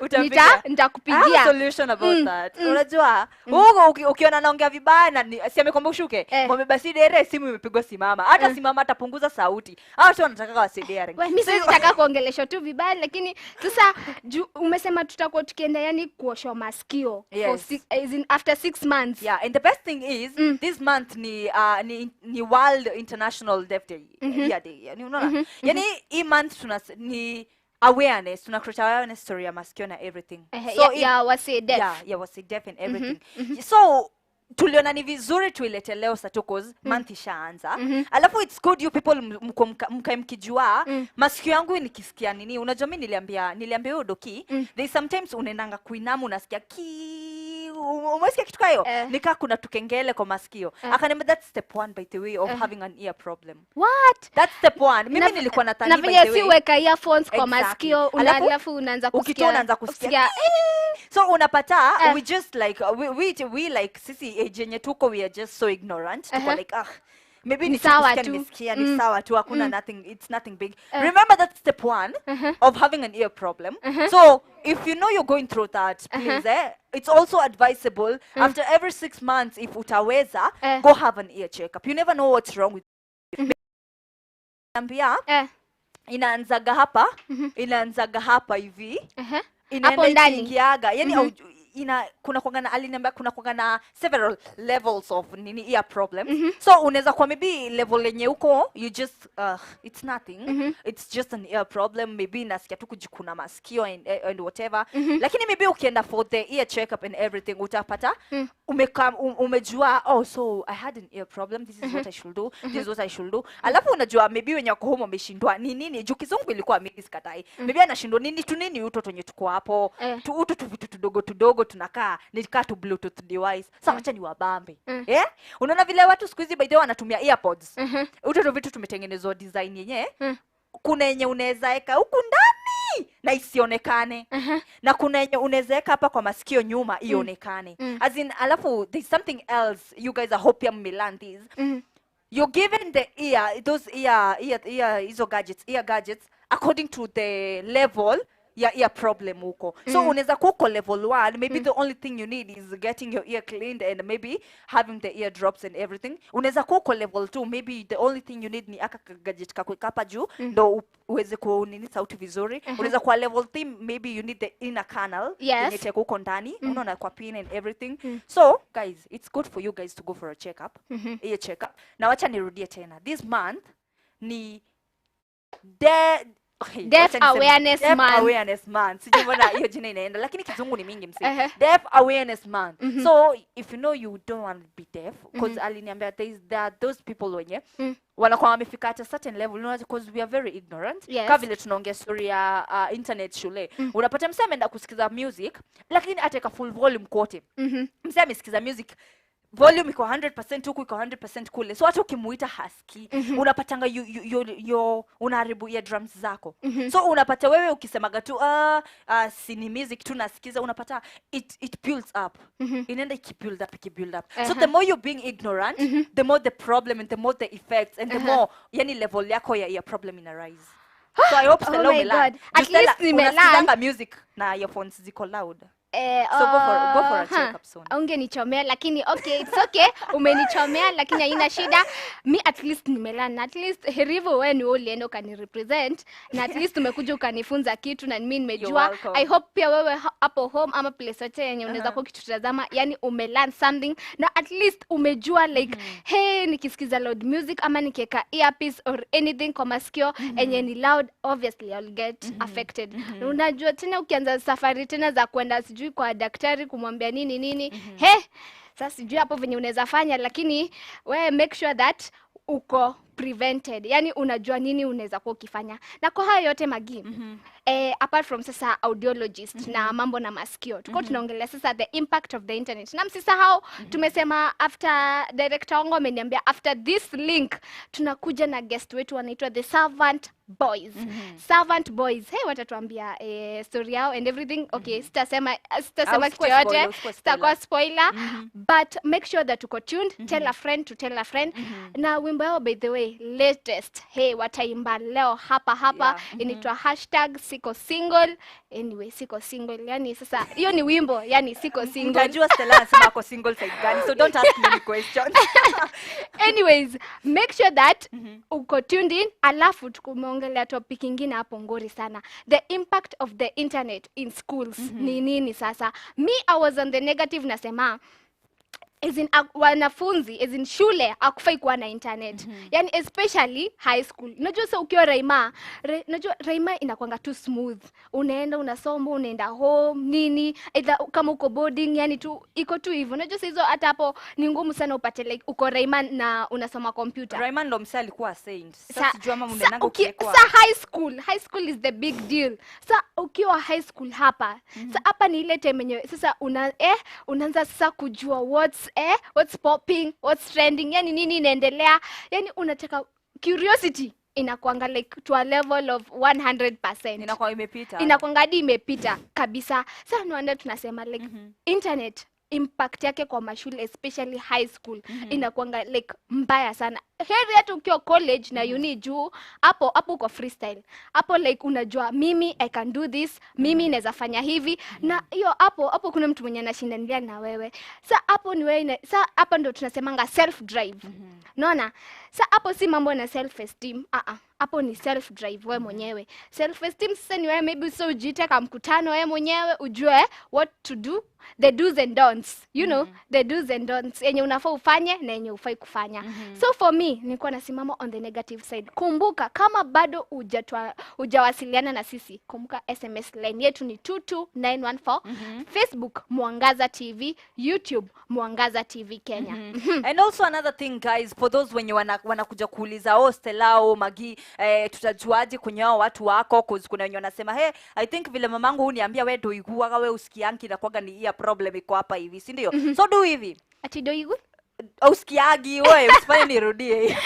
nitakupigia. Solution about that. Unajua huko ukiona naongea vibaya na si amekwambia ushuke, mwambie basi dere simu imepigwa simama. Hata simama atapunguza sauti. Hao tu wanataka wasedere. Mimi sitaka kuongelesha tu vibaya lakini sasa umesema tutakuwa tukienda yani kuosha masikio for after 6 months. Yeah, and the best thing is this month ni World International Deaf Day. Yani unaona? Yani hii month ni awareness, tuna create awareness story ya masikio na everything. So wase deaf. Yeah, wase deaf and everything. So tuliona ni vizuri tuilete leo sa cause month ishaanza. Alafu it's good you people mkijua masikio yangu nikisikia nini. Unajua mimi niliambia huyo doki they sometimes unaendanga kuinamu unasikia umesikia kitu kayo nika kuna tukengele kwa masikio. Akaniambia that's step 1 by the way of having an ear problem. What? That's step 1. Mimi nilikuwa nadhani by the way. Na si weka earphones kwa masikio alafu unaanza kusikia. So unapata we just like we like sisi age yenye tuko we are just so ignorant. Tuko like maybe ni sawa tu, ni sawa tu, hakuna nothing, it's nothing big. Remember that step 1 of having an ear problem. So if you know you're going through that, please it's also advisable after every 6 months if utaweza go have an ear checkup. You never know what's wrong with you. Inaanzaga hapa hivi. Inaenda ikiaga yani kuna kwangana aliniambia kuna kwangana several levels of nini ear problem. So unaweza kwa maybe level yenye uko you just it's nothing, it's just an ear problem, maybe nasikia tu kujikuna masikio and whatever. Lakini maybe ukienda for the ear checkup and everything utapata umejua so I had an ear problem, this is what I should do, this is what I should do. Alafu unajua maybe wenye wako home wameshindwa nini juu kizungu ilikuwa mimi sikatai, maybe anashindwa nini utoto wenye tuko hapo tu vitu tudogo tunakaa nikaa tu bluetooth device. Sasa acha ni wabambe. Unaona vile watu siku hizi by the way wanatumia earpods. Utoto vitu tumetengenezwa design yenye kuna yenye unaweza weka huku ndani na isionekane. Na kuna yenye unaweza weka hapa kwa masikio nyuma ionekane. As in alafu there's something else you guys are hoping Milan this. You're given the ear those ear gadgets according to the level ear problem huko. So unaweza kuko level 1, maybe the only thing you need is getting your ear cleaned and maybe having the ear drops and everything. Unaweza kuko level 2, maybe the only thing you need ni aka gadget kakuweka hapa juu ndo uweze kuonini sauti vizuri. Unaweza kwa level 3, maybe you need the inner canal yenye teko huko ndani, unaona kwa pin and everything. So guys, it's good for you guys to go for a checkup. Ear checkup. Na wacha nirudie tena. This month ni Deaf Awareness Month. Awareness Month. Sijui mbona hiyo jina inaenda lakini kizungu ni mingi msi. Deaf Awareness Month. So if you know you don't want to be deaf, because aliniambia there are those people wenye wanakuwa wamefika at a certain level, you know, because we are very ignorant. Kama vile tunaongea story ya internet shule. Unapata msee ameenda kusikiza music lakini ateka full volume kote. Msee amesikiza music volume iko 100% huku iko 100% kule, so hata ukimuita haski unapatanga unaharibu ear drums zako. So unapata wewe ukisemaga tu sini music tu nasikiza, unapata it builds up, inaenda ikibuild up. So the more you're being ignorant, the more the problem and the more the effects and the more yani level yako ya problem ina rise. So I hope Stella umelan. At least nimelan music na earphones ziko loud. So go for a checkup soon. Ungenichomea lakini okay, it's okay. Umenichomea lakini haina shida. Me at least nimelana. At least herivu wewe ni ulienda ukanirepresent na at least umekuja ukanifunza kitu na mimi nimejua. I hope pia wewe hapo home ama place yote yenye unaweza kwa kitutazama, yani umelearn something na at least umejua like hey, nikisikiza loud music ama nikiweka earpiece or anything kwa masikio yenye ni loud, obviously I'll get affected. Na unajua tena ukianza safari tena za kwenda sijui kwa daktari kumwambia nini sasa sijui hapo venye unaweza fanya, lakini we make sure that uko prevented, yani unajua nini unaweza kuwa ukifanya. Na kwa hayo yote Maggie, apart from sasa audiologist na mambo na masikio, tuko tunaongelea sasa the impact of the internet. Na msisahau tumesema after director wangu ameniambia after this link tunakuja na guest wetu wanaitwa the Servant Boys. Servant Boys. Hey, watatuambia story yao and everything. Okay, sitasema kitu yote. Sitakuwa spoiler. But make sure that uko tuned. Tell a friend to tell a friend. Na wimbo yao by the way, latest. Hey, wataimba leo hapa. Inaitwa #SikoSingle. Anyway, siko single. Yani sasa hiyo ni wimbo, yani siko single. Unajua Stella anasema ako single side gani, so don't ask me any questions. Anyways, make sure that uko tuned in. Alafu tukumeongelea topic ingine hapo ngori sana. The impact of the internet in schools. Ni nini sasa? Me, I was on the negative nasema wanafunzi shule akufai kuwa na internet. Yani especially high school. Unajua sasa ukiwa unajua Raima inakuanga too smooth. Unaenda unasoma, unaenda home nini, either kama uko boarding, yani tu iko tu hivyo. Unajua sasa hizo hata hapo ni ngumu sana upate like uko Raima na unasoma computer. Raima ndo msali alikuwa saint. Sasa sijua mama mnaendanga ukiekwa. Sasa high school is the big deal. Sasa ukiwa high school hapa, sasa hapa ni ile time yenyewe sasa unaanza sasa kujua what's popping, what's trending, yani nini inaendelea, yani unataka curiosity inakuanga like to a level of 100%. Inakuanga hadi imepita kabisa. Sasa ndio tunasema like internet impact yake kwa mashule especially high school inakuanga like mbaya sana. Heri hata ukiwa college na uni juu hapo uko freestyle. Hapo like unajua mimi I can do this, mimi naweza fanya hivi na hiyo hapo kuna mtu mwenye anashindania na wewe. Sasa hapo ni wewe, sasa hapa ndo tunasemanga self drive. Unaona? Sasa hapo si mambo na self esteem. Hapo ni self drive wewe mwenyewe. Self esteem sasa ni wewe maybe so ujiteka mkutano wewe mwenyewe ujue what to do, the do's and don'ts, you know, the do's and don'ts yenye unafaa ufanye na yenye ufai kufanya. So for me nilikuwa nasimama on the negative side. Kumbuka kama bado hujawasiliana na sisi, kumbuka SMS line yetu ni 22914. Facebook Mwangaza TV, YouTube Mwangaza TV Kenya. And also another thing guys, for those wenye wanakuja kuuliza Stella Maggie, tutajuaje kwenye hao watu wako, cause kuna wenye wanasema hey, I think vile mamangu huniambia wewe doiguaga wewe usikianki na kwaga ni ear problem iko hapa hivi, si ndio? So do hivi. Ati doigu? auskiagi wewe usifanye nirudie.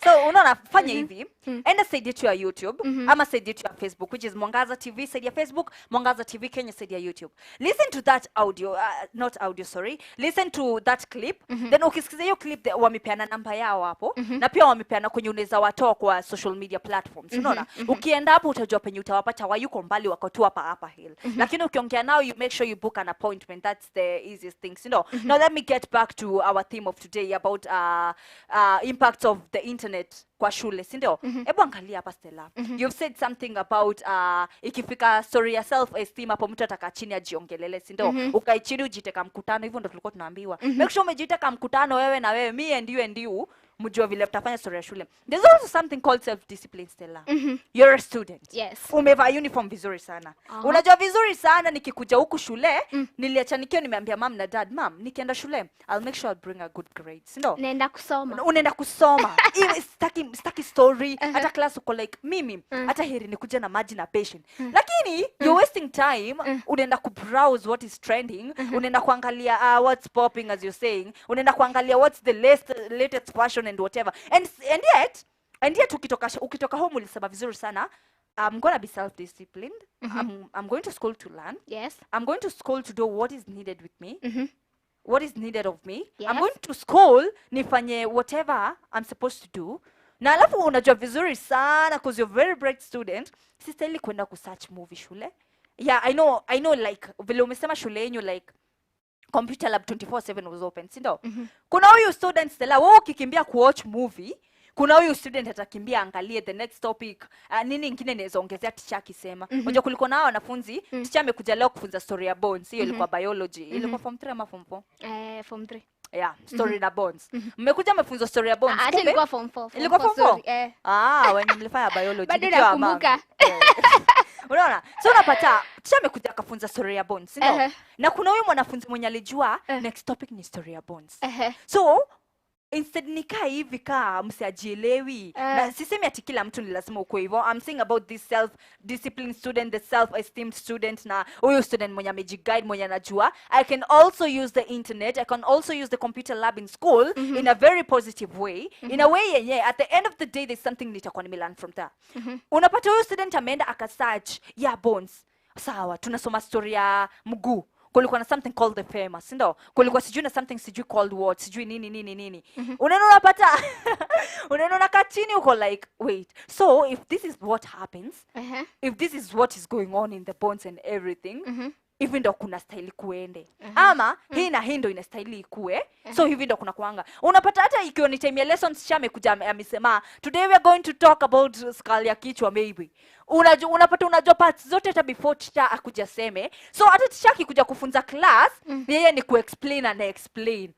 So unaona fanya hivi, enda side yetu ya YouTube ama side yetu ya Facebook, which is Mwangaza TV side ya Facebook, Mwangaza TV Kenya side ya YouTube. Listen to that audio, not audio, sorry. Listen to that clip. Then ukisikiza hiyo clip wamepeana namba yao hapo na pia wamepeana kwenye unaweza watoa kwa social media platforms. Unaona? Ukienda hapo utajua penye utawapata, wayuko mbali wako tu hapa hill. Lakini ukiongea nao, you make sure you book an appointment. That's the easiest thing, you know. Now let me get back to our theme of today about impacts of the internet kwa shule, si ndio? Hebu angalia hapa Stella. You've said something about ikifika story ya self esteem hapo mtu ataka chini ajiongelele, si ndio? Ukai chini ujiteka mkutano, hivyo ndio tulikuwa tunaambiwa. Make sure umejiteka mkutano wewe na wewe, me and you mjua vile mtafanya story ya shule. There's also something called self discipline, Stella. You're a student. Yes. Umevaa uniform vizuri sana. Unajua vizuri sana nikikuja huku shule, niliacha nikiwa nimeambia mom na dad, mom, nikienda shule, I'll make sure I'll bring a good grade. Ndio? Naenda kusoma. Unaenda kusoma. Sitaki story. Hata class uko like mimi, hata heri nikuja na maji na patient. Lakini you're wasting time. Unaenda kubrowse what is trending. Unaenda kuangalia what's popping, as you're saying. Unaenda kuangalia what's the latest fashion and whatever. And yet ukitoka home ulisema vizuri sana, I'm going to be self-disciplined. I'm going to school to learn. Yes. I'm going to school to do what is needed with me. What is needed of me. Yes. I'm going to school nifanye whatever I'm supposed to do. Na alafu unajua vizuri sana because you're a very bright student. Sistahili kwenda kusearch movie shule. Yeah, I know like vile umesema shule yenu like computer lab 24/7 was open, si ndio? Kuna huyu student Stella, wewe ukikimbia kuwatch movie, kuna huyu student atakimbia angalie the next topic. Nini ingine naweza ongezea teacher akisema. Unajua kulikuwa na wanafunzi, teacher amekuja leo kufunza story ya bones, hiyo ilikuwa biology. Ilikuwa form 3 ama form 4? Form 3. Yeah, story na bones. Mmekuja mmefunza story ya bones. Hata ilikuwa form 4. Ilikuwa form 4? When mlifanya biology. Bado nakumbuka. Unaona? So unapata teacher amekuja akafunza story ya bones, ndio? Na kuna huyu mwanafunzi mwenye alijua next topic ni story ya bones. So instead nikaa hivi kaa msiajielewi. Na sisemi ati kila mtu ni lazima ukue hivyo. I'm saying about this self-disciplined student, the self-esteemed student, na huyu student mwenye amejiguide, mwenye anajua. I can also use the internet. I can also use the computer lab in school in a very positive way. In a way yenye, at the end of the day, there's something nitakuwa nimelearn from that. Unapata huyu student ameenda akasearch, bones. Sawa, tunasoma story ya mguu. Kulikuwa na something called the famous, ndio? Kulikuwa sijui na something sijui called what, sijui nini. Unapata unaona katini uko like, wait, so if this is what happens, if this is what is going on in the bones and everything, hivi ndo kuna style kuende. Ama hii na hii ndo inastahili ikue. So hivi ndo kuna kuanga. Unapata hata ikiwa ni time ya lessons chame kuja amesema, today we are going to talk about skull ya kichwa maybe. Unapata unajua parts zote hata before teacher akuja seme. So hata teacher akikuja kufunza class, yeye ni kuexplain and explain.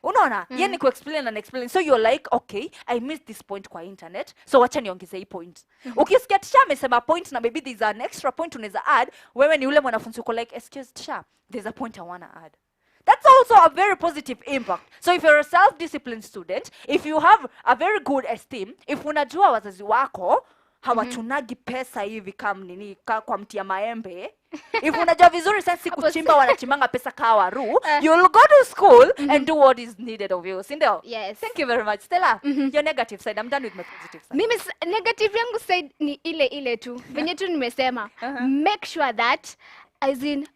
Unaona? Yeye ni kuexplain and explain. So you're like, okay, I missed this point kwa internet. So wacha niongeze hii point. Ukisikia teacher amesema point na maybe there's an extra point unaweza add, wewe ni ule mwanafunzi uko like, excuse teacher, there's a point I want to add. That's also a very positive impact. So if you're a self-disciplined student, if you have a very good esteem, if unajua wazazi wako hawachunagi pesa hivi kama nini kwa mti ya maembe, if unajua vizuri sasa kuchimba wanachimbanga pesa kawaru, you'll go to school and do what is needed of you, si ndio? Yes. Thank you very much. Stella, your negative side. I'm done with my positive side. Mimi negative yangu side ni ile tu. Venye tu nimesema, make sure that as in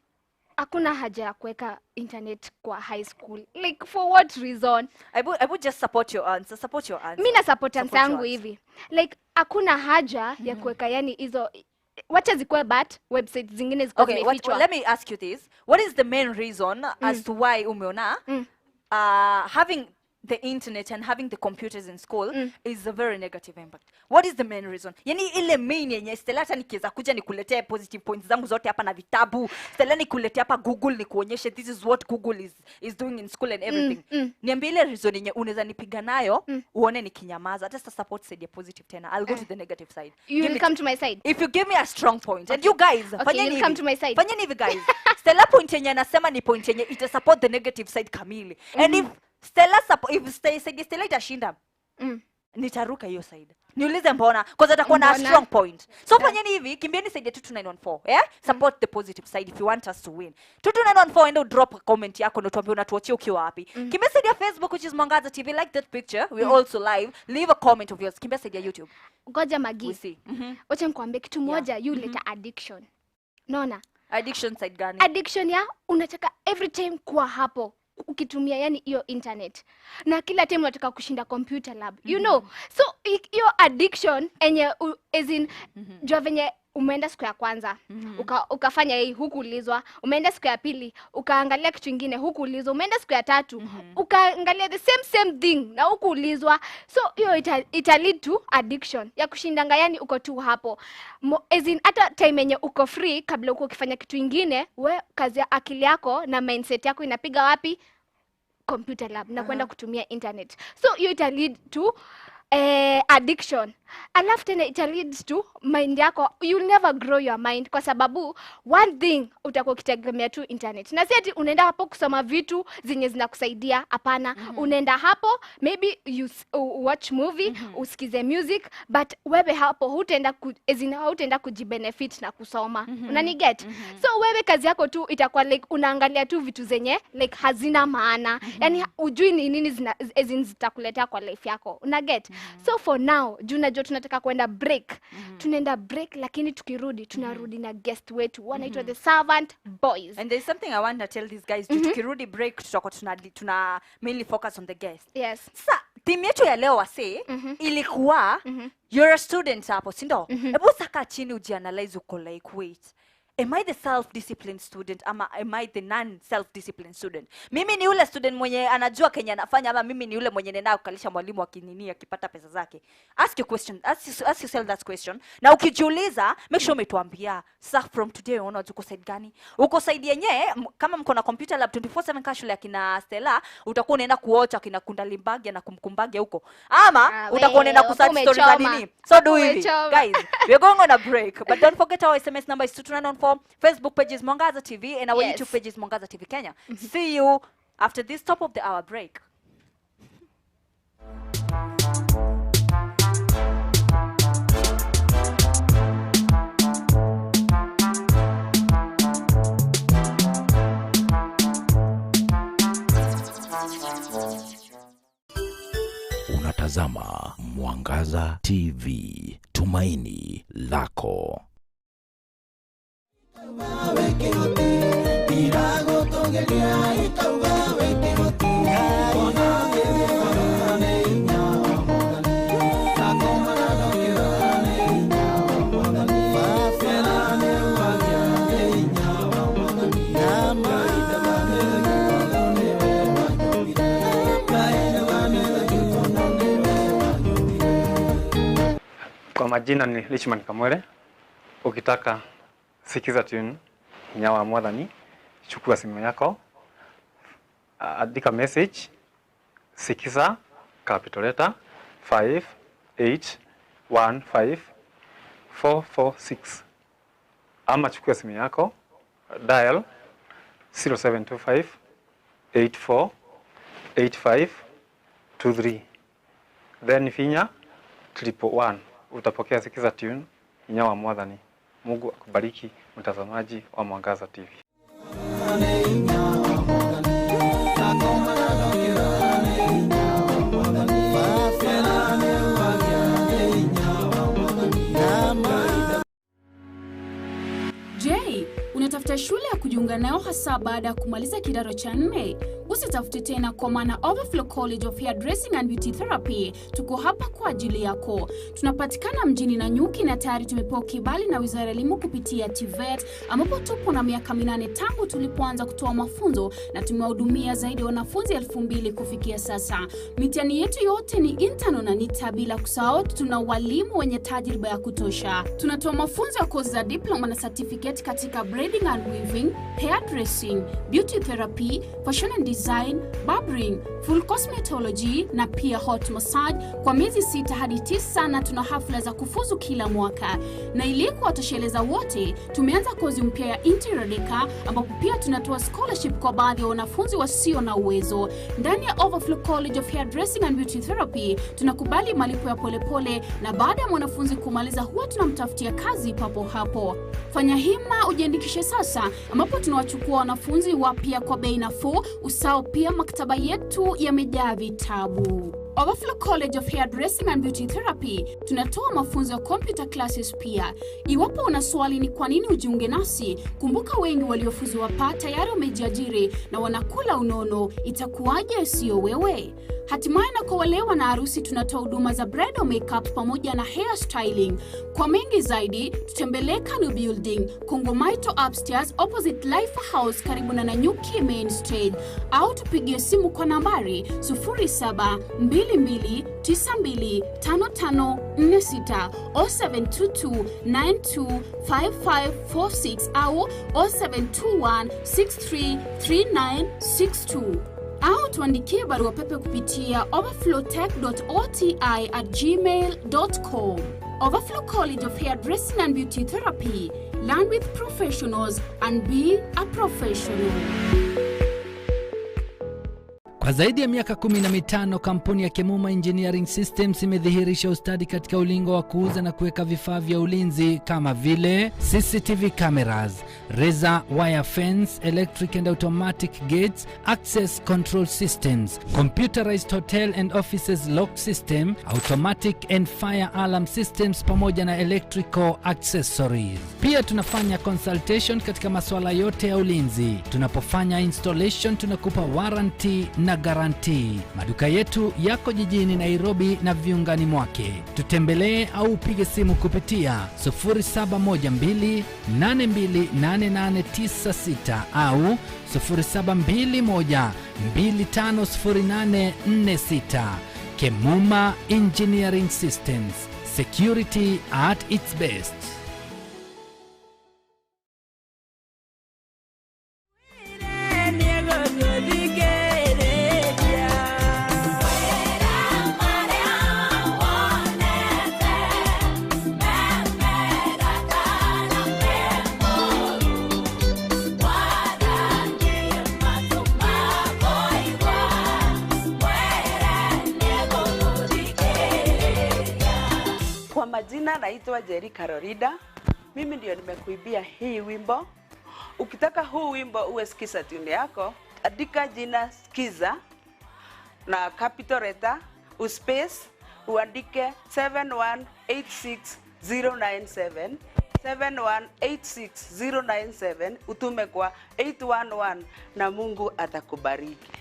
hakuna haja ya kuweka internet kwa high school. Like for what reason? I would just support your answer. Mimi na support yangu hivi. Like hakuna haja ya kuweka yani hizo wacha zikuwe but websites zingine zikuwe zimefichwa. Let me ask you this. What is the main reason as to why umeona having the internet and having the computers in school is a very negative impact? What is the main reason? Yani ile main yenye Stella hata nikiweza kuja nikuletea positive points zangu zote hapa na vitabu. Stella nikuletea hapa Google nikuonyeshe this is what Google is doing in school and everything. Niambie ile reason yenye unaweza nipiga nayo uone nikinyamaza. Hata support side ya positive tena. I'll go to the negative side. You will come to my side. If you give me a strong point. And you guys, you'll come to my side. Fanyeni hivi guys. Stella point yenye anasema ni point yenye ita support the negative side kamili. And if Stella Stella itashinda, nitaruka hiyo side. Niulize mbona, because atakuwa na strong point. So fanyeni hivi, kimbieni side ya 22914, yeah? Support the positive side if you want us to win. 22914 endo drop a comment yako na tuambie unatuachia ukiwa wapi. Kimbia side ya Facebook which is Mwangaza TV, like that picture. We're also live. Leave a comment of yours. Kimbia side ya YouTube. Ngoja Maggie. Wacha nikwambie kitu moja, you leta addiction. Naona? Addiction side gani? Addiction ya unataka every time kuwa hapo ukitumia yani hiyo internet. Na kila time unataka kushinda computer lab. You know. So hiyo addiction enye as in jua venye umeenda siku ya kwanza ukafanya hii hukuulizwa, umeenda siku ya pili ukaangalia kitu kingine hukuulizwa, umeenda siku ya tatu ukaangalia the same thing na hukuulizwa. So hiyo ita lead to addiction ya kushindanga yani uko tu hapo. As in hata time yenye uko free kabla uko ukifanya kitu kingine, we kazi ya akili yako na mindset yako inapiga wapi? Computer lab na kwenda kutumia internet. So hiyo ita lead to addiction. Alafu tena it leads to mind yako, you'll never grow your mind kwa sababu one thing utakuwa ukitegemea tu internet. Na si ati unaenda hapo kusoma vitu zenye zinakusaidia, hapana. Unaenda hapo maybe you watch movie, usikize music, but wewe hapo hutaenda kujibenefit na kusoma. Unani get? So wewe kazi yako tu itakuwa like unaangalia tu vitu zenye like hazina maana. Yani ujui ni nini zitakuletea kwa life yako. Una get? So for now, junajua tunataka kwenda break. Tunaenda break lakini tukirudi tunarudi na guest wetu wanaitwa the Servant Boys. And there's something I want to tell these guys. Tukirudi break tutakuwa tuna mainly focus on the guest. Yes. Sasa team yetu ya leo wase ilikuwa you're a student hapo, si ndio? Hebu saka chini ujianalyze uko like wait. Am I the self-disciplined student ama am I the non-self-disciplined student? Mimi ni yule student mwenye anajua Kenya anafanya ama mimi ni yule mwenye nenda kukalisha mwalimu akinini akipata pesa zake? Ask yourself that question. Na ukijiuliza, make sure umetuambia. Sasa from today unaona uko side gani? Uko side yenye kama mko na computer lab 24/7 ka shule akina Stella, utakuwa unaenda kuocha akina Kundalimbagia na kumkumbagia huko. Ama utakuwa unaenda kusearch stories za nini? So do hivi. Guys, we're going on a break. But don't forget our SMS number is 22914. Facebook page is Mwangaza TV and our YouTube page is Mwangaza TV Kenya. See you after this top of the hour break. Unatazama Mwangaza TV, tumaini lako. Kwa majina ni Richman Kamwele. Ukitaka sikiza tune Nyawa Mwadhani, chukua simu yako, andika message, sikiza capital letter 5815446, ama chukua simu yako, dial 0725848523, then finya 111. Utapokea sikiza tune Nyawa Mwadhani. Mungu akubariki mtazamaji wa Mwangaza TV. Je, unatafuta shule ya kujiunga nayo hasa baada ya kumaliza kidato cha 4? Usitafute tena kwa maana Overflow College of Hairdressing and Beauty Therapy tuko hapa kwa ajili yako. Tunapatikana mjini Nanyuki na tayari tumepewa kibali na Wizara ya Elimu kupitia TVET, ambapo tupo na miaka 8 tangu tulipoanza kutoa mafunzo na tumewahudumia zaidi ya wanafunzi 2000 kufikia sasa. Mitihani yetu yote ni internal na NITA, bila kusahau tuna walimu wenye tajriba ya kutosha. Tunatoa mafunzo ya kozi za diploma na certificate katika braiding and weaving, hairdressing, beauty therapy, fashion and design design, barbering, full cosmetology na pia hot massage kwa miezi 6 hadi 9, na tuna hafla za kufuzu kila mwaka. Na ili kuwatosheleza wote, tumeanza kozi mpya ya interior decor ambapo pia tunatoa scholarship kwa baadhi ya wanafunzi wasio na uwezo. Ndani ya Overflow College of Hairdressing and Beauty Therapy tunakubali malipo ya polepole, na baada ya mwanafunzi kumaliza huwa tunamtafutia kazi papo hapo. Fanya hima ujiandikishe sasa, ambapo tunawachukua wanafunzi wapya kwa bei nafuu. Usao pia maktaba yetu yamejaa vitabu. Overflow College of Hairdressing and Beauty Therapy tunatoa mafunzo ya computer classes pia. Iwapo una swali ni kwa nini ujiunge nasi, kumbuka wengi waliofuzu wapa tayari wamejiajiri na wanakula unono. Itakuwaje sio wewe? Hatimaye na kwa wale wana harusi tunatoa huduma za bridal makeup pamoja na hair styling. Kwa mengi zaidi, tutembelee Kanu Building, Kongomaito upstairs opposite Life House karibu na Nanyuki Main Stage, au tupigie simu kwa nambari 0722925546 au 0722925546 au 0721633962 au tuandikie barua pepe kupitia overflowtech.oti@gmail.com. Overflow College of Hairdressing and Beauty Therapy. Learn with professionals and be a professional. Kwa zaidi ya miaka 15 kampuni ya Kemuma Engineering Systems imedhihirisha ustadi katika ulingo wa kuuza na kuweka vifaa vya ulinzi kama vile CCTV cameras, razor wire fence, electric and automatic gates, access control systems, computerized hotel and offices lock system, automatic and fire alarm systems pamoja na electrical accessories. Pia tunafanya consultation katika masuala yote ya ulinzi. Tunapofanya installation tunakupa warranty na guarantee. Maduka yetu yako jijini Nairobi na viungani mwake. Tutembelee au upige simu kupitia 0712828896 au 0721250846. Kemuma Engineering Systems. Security at its best. Kwa majina naitwa Jerry Karorida. Mimi ndio nimekuibia hii wimbo. Ukitaka huu wimbo uwe skiza tune yako, andika jina skiza na capital letter, uspace, uandike 7186097 7186097, utume kwa 811 na Mungu atakubariki.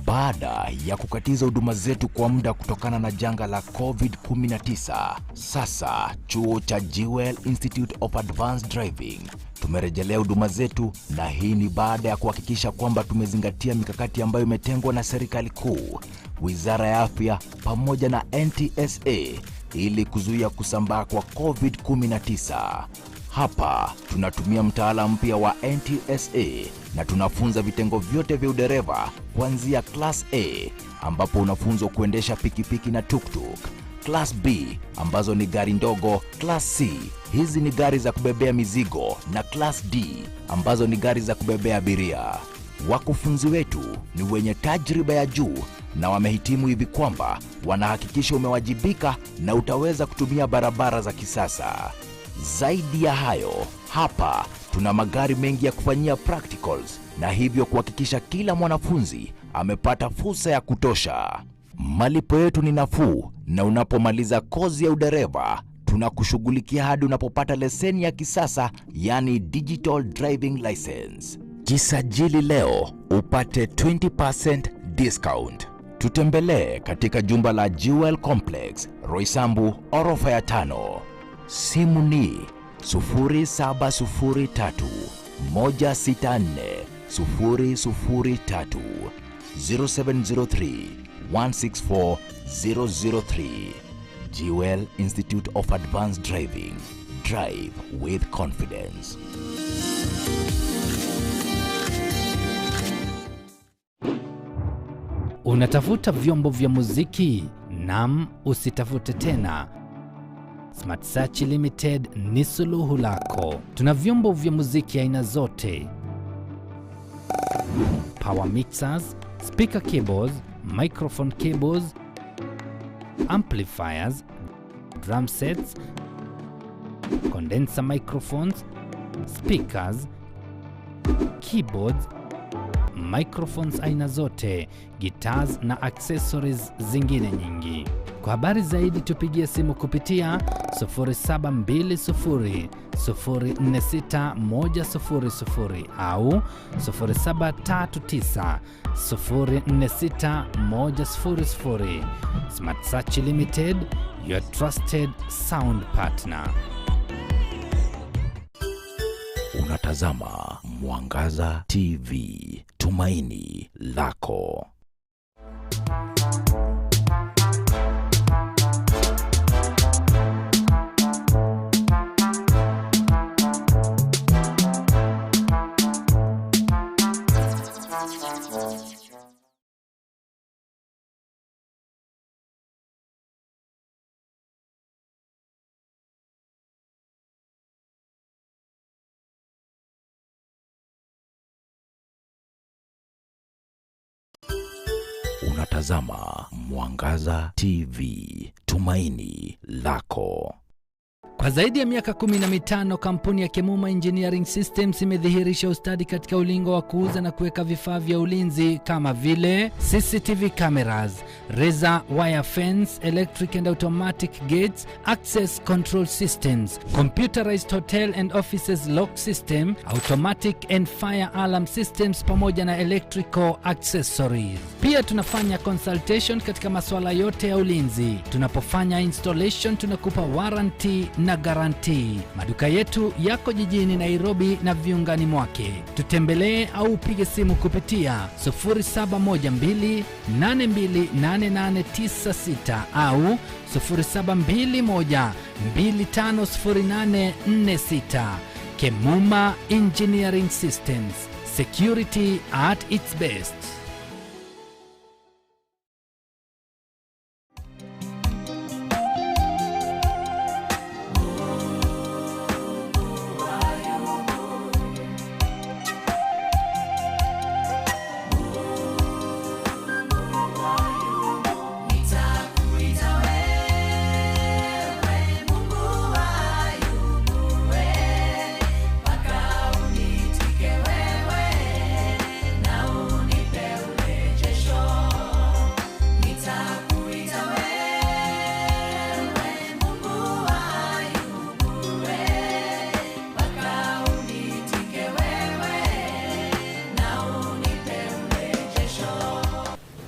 Baada ya kukatiza huduma zetu kwa muda kutokana na janga la COVID-19, sasa chuo cha Jewel Institute of Advanced Driving tumerejelea huduma zetu, na hii ni baada ya kuhakikisha kwamba tumezingatia mikakati ambayo imetengwa na serikali kuu, Wizara ya Afya pamoja na NTSA ili kuzuia kusambaa kwa COVID-19. Hapa tunatumia mtaala mpya wa NTSA na tunafunza vitengo vyote vya udereva kuanzia Class A ambapo unafunzwa kuendesha pikipiki na tuktuk, Class B ambazo ni gari ndogo, Class C hizi ni gari za kubebea mizigo, na Class D ambazo ni gari za kubebea abiria. Wakufunzi wetu ni wenye tajriba ya juu na wamehitimu hivi kwamba wanahakikisha umewajibika na utaweza kutumia barabara za kisasa. Zaidi ya hayo, hapa tuna magari mengi ya kufanyia practicals na hivyo kuhakikisha kila mwanafunzi amepata fursa ya kutosha. Malipo yetu ni nafuu na unapomaliza kozi ya udereva tunakushughulikia hadi unapopata leseni ya kisasa, yani digital driving license. Jisajili leo upate 20% discount. Tutembelee katika jumba la Jewel Complex, Roysambu, orofa ya 5. Simu ni 0703 164 003 0703 164 003. Jewel Institute of Advanced Driving. Drive with confidence. Unatafuta vyombo vya muziki? Nam, usitafute tena. Smart Search Limited ni suluhu lako. Tuna vyombo vya muziki aina zote: power mixers, speaker cables, microphone cables, amplifiers, drum sets, condenser microphones, speakers, keyboards, microphones aina zote, guitars na accessories zingine nyingi. Kwa habari zaidi tupigie simu kupitia 0720 046 100 au 0739 046 100. Smart Search Limited, your trusted sound partner. Unatazama Mwangaza TV, tumaini lako. Unatazama Mwangaza TV, tumaini lako. Kwa zaidi ya miaka 15 kampuni ya Kemuma Engineering Systems imedhihirisha ustadi katika ulingo wa kuuza na kuweka vifaa vya ulinzi kama vile CCTV cameras, razor wire fence, electric and automatic gates, access control systems, computerized hotel and offices lock system, automatic and fire alarm systems pamoja na electrical accessories. Pia tunafanya consultation katika masuala yote ya ulinzi. Tunapofanya installation tunakupa warranty na guarantee. Maduka yetu yako jijini Nairobi na viungani mwake. Tutembelee au upige simu kupitia 0712 828896 au 0721 250846. Kemuma Engineering Systems. Security at its best.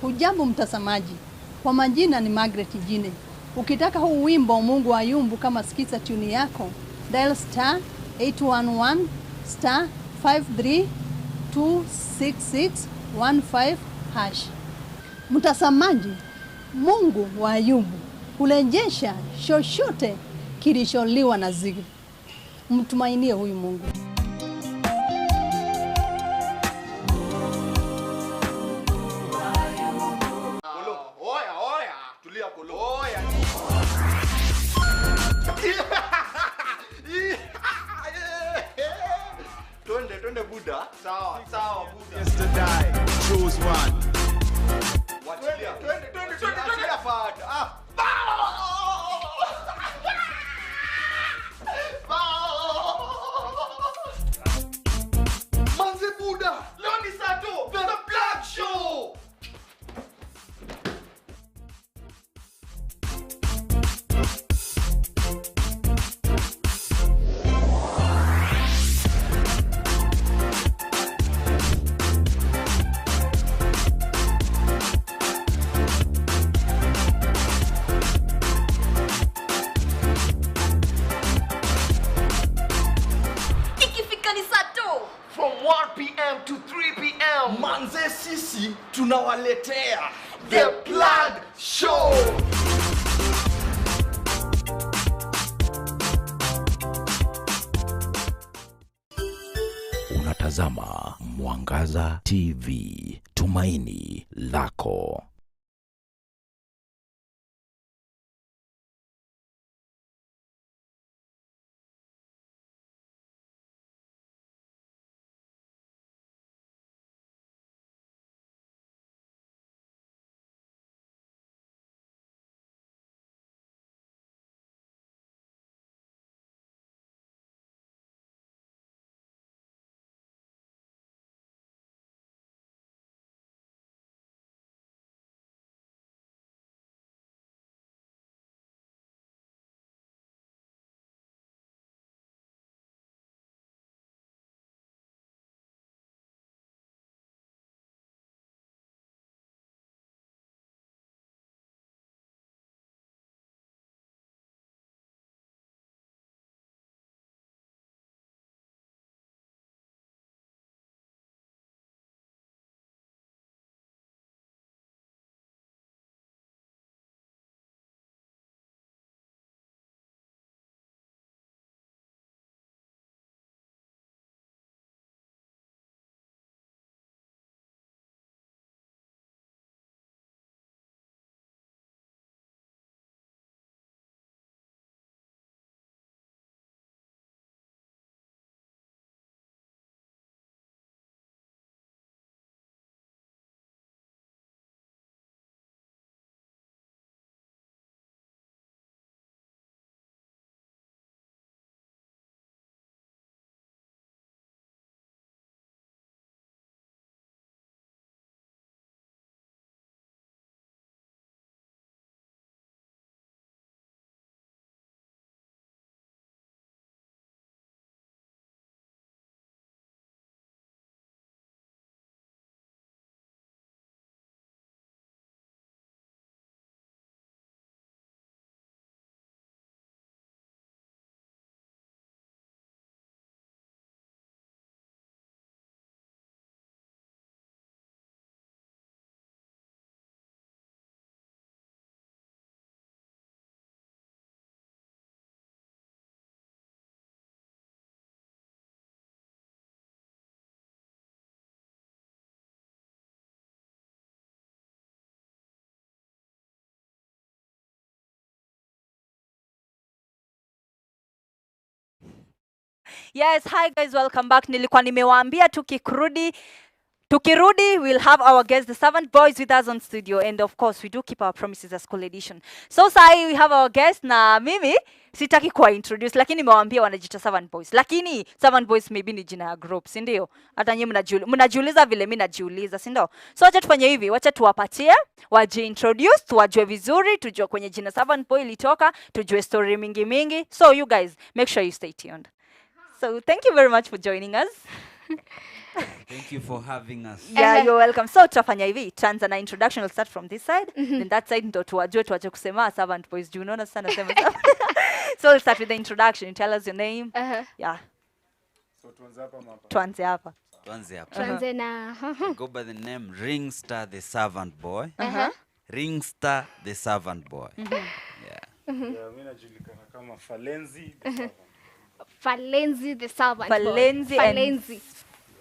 Hujambo mtazamaji, kwa majina ni Margaret Jine. Ukitaka huu wimbo Mungu wa Ayubu kama sikiza tuni yako, dial star 811 star 5326615 hash. Mtazamaji, Mungu wa Ayubu hurejesha chochote kilicholiwa na nzige. Mtumainie huyu Mungu. Twende Buddha. Sawa Buddha. Yesterday, choose one. Twende fada. manze sisi tunawaletea The Plug Show. Unatazama Mwangaza TV, tumaini lako. Yes, hi guys, welcome back. Nilikuwa nimewaambia tukirudi we'll have our guests, the Servant Boys, with us on studio, and of course we do keep our promises as School Edition. So sai we have our guests, na mimi sitaki kuwa introduce, lakini nimewaambia wanajita Servant Boys, lakini Servant Boys maybe ni jina ya group, si ndio? Hata nyinyi mnajiuliza vile mimi najiuliza, si ndio? So acha tufanye hivi, wacha tuwapatie waji introduce, tuwajue vizuri, tujue kwenye jina Servant Boy ilitoka, tujue story mingi. So you guys make sure you stay tuned. So thank you very much for joining us. Thank you for having us. Yeah, you're welcome. So tutafanya hivi, tuanza na introduction, will start from this side, then that side ndo tuwaje kusema Servant Boys. Do you know sana sema. So we'll start with the introduction. You tell us your name. Yeah. So tuanze hapa mapa. Tuanze hapa. Tuanze na Go by the name Ringstar the Servant Boy. Ringstar the Servant Boy. Yeah. Mimi najulikana kama Falenzi the Servant. Falenzi the Servant. Falenzi.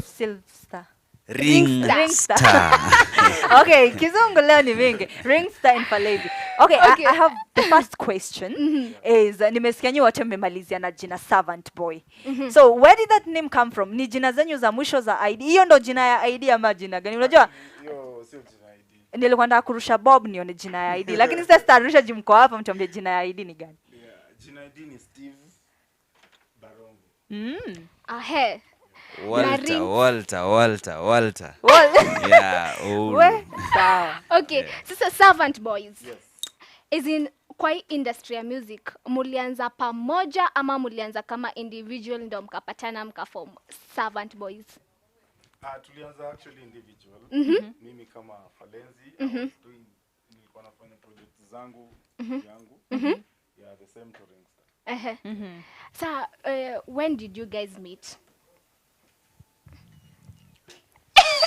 Silverstar. Ringstar. Okay, kizungu leo ni mingi. Ringstar and Falenzi. Okay, I have the first question is nimesikia nyinyi wote mmemalizia na jina Servant Boy. So where did that name come from? Ni jina zenyu za mwisho za ID. Hiyo ndo jina ya ID ama jina gani? Unajua? Hiyo sio jina ya ID. Nilikuwa nataka kurusha Bob nione jina ya ID. Lakini sasa sitarusha jimko hapa mtuambie jina ya ID ni gani? Yeah, jina ya ID ni Steve Barongo. Ahe. Walter. Yeah. Sawa. Okay, sasa Servant Boys. Yes. Is in kwa hii industry ya music mulianza pamoja ama mulianza kama individual ndo mkapatana mkaform Servant Boys? Tulianza actually individual. Mimi kama Falenzi, nilikuwa nafanya project zangu yangu. Yeah, the same to Ringstar. So when did you guys meet?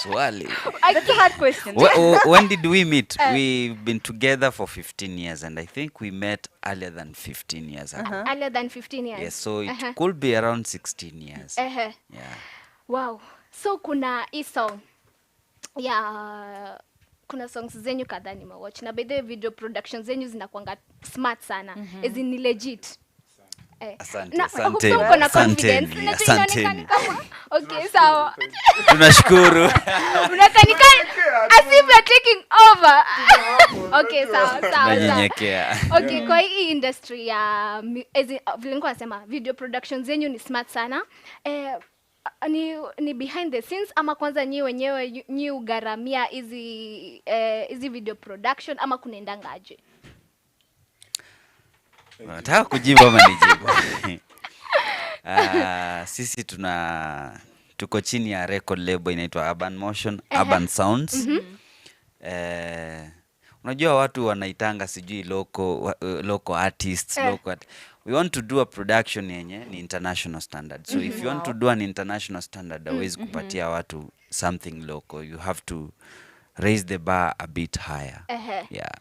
Swali. That's a hard question. When did we meet? We've been together for 15 years, and I think we met earlier than 15 years ago. Earlier than 15 years. Yes, so it could be around 16 years. Yeah. Wow. So kuna hii song ya kuna songs zenyu kadhaa nimewatch na by the video production zenyu zinakuanga smart sana. As in legit. Asante, Na asante. uko na confidence. Asante. Okay, sawa. Tunashukuru. Unakanika as if you're taking over. Okay, sawa. Nanyenyekea. Okay, kwa hii industry ya vile nilikuwa nasema video production zenyu ni smart sana. Ni behind the scenes ama kwanza nyi wenyewe nyi ugaramia hizi video production ama kunaendanga aje? Nataka kujibu ama nijibu? Sisi tuko chini ya record label inaitwa Urban Motion, Urban Sounds. Unajua watu wanaitanga sijui local artists, we want to do a production yenye ni international standard. So if you want to do an international standard, always kupatia watu something local. You have to raise the bar a bit higher. Yeah.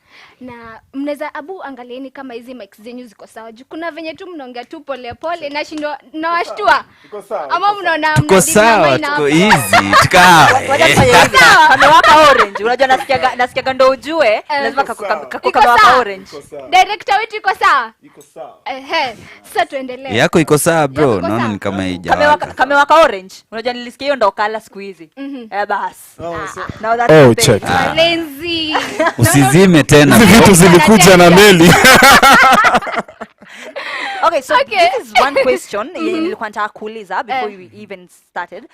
Na mnaweza angalieni kama hizi mics zenyu ziko sawa. Kuna venye tu mnaongea tu pole pole na shindo nawashtua. Ama mnaona tuko sawa, tuko easy, tukae. Kamewaka orange. Unajua nasikiaga ndo ujue lazima kamewaka orange. Director wetu iko sawa? Iko sawa. Sasa tuendelee. Yako iko sawa bro, naona ni kama haijawaka. Kamewaka orange. Unajua nilisikia hiyo ndo kala siku hizi. Bas. Now that's check. Lenzi. Usizime tena. Vitu zilikuja na meli. Okay, so this is one question nilikuwa nataka kuuliza before we even started.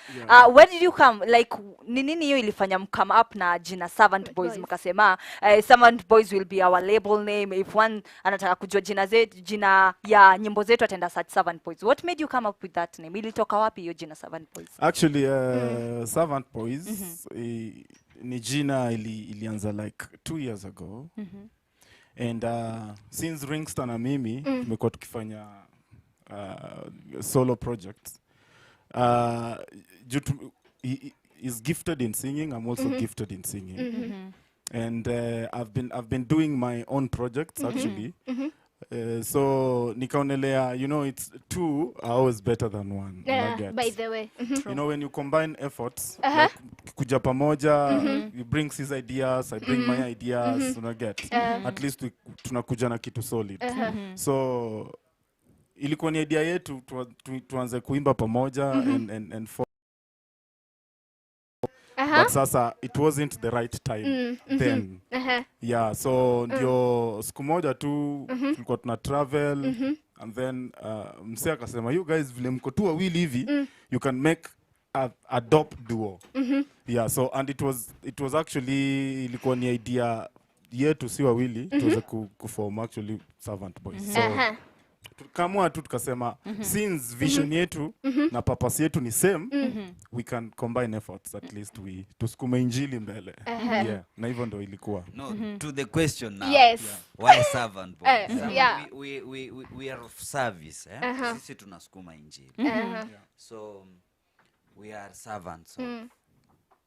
Where did you come, like nini hiyo ilifanya mcome up na jina Servant Boys mkasema Servant Boys will be our label name, if one anataka kujua jina ya nyimbo zetu ataenda search Servant Boys. What made you come up with that name? Ilitoka wapi hiyo jina Servant Boys? Actually Servant Boys ni jina ilianza like 2 years ago. And since Ringstar na mimi tumekuwa tukifanya solo projects. He is gifted in singing, I'm also gifted in singing. And I've been doing my own projects actually. So nikaonelea, you know, it's two are always better than one. By the way. You know, when you combine efforts, like, kuja pamoja, you bring his ideas, I bring my ideas, at least tunakuja na kitu solid. So ilikuwa ni idea yetu tuanze kuimba pamoja and but sasa it wasn't the right time then. Yeah, so ndio siku moja tu tulikuwa tuna travel and then msee akasema you guys vile mko tu wawili hivi you can make a dope duo. Yeah, so and it was actually ilikuwa ni idea yetu si wawili tuweze kuform actually Servant Boys. So tukamua tu tukasema since vision yetu na purpose yetu ni same, we can combine efforts, at least we tusukume injili mbele. Yeah, na hivyo ndo ilikuwa. No, to the question now. Yes. Why Servant Boys? We are of service, sisi tunasukuma injili. So we are servants of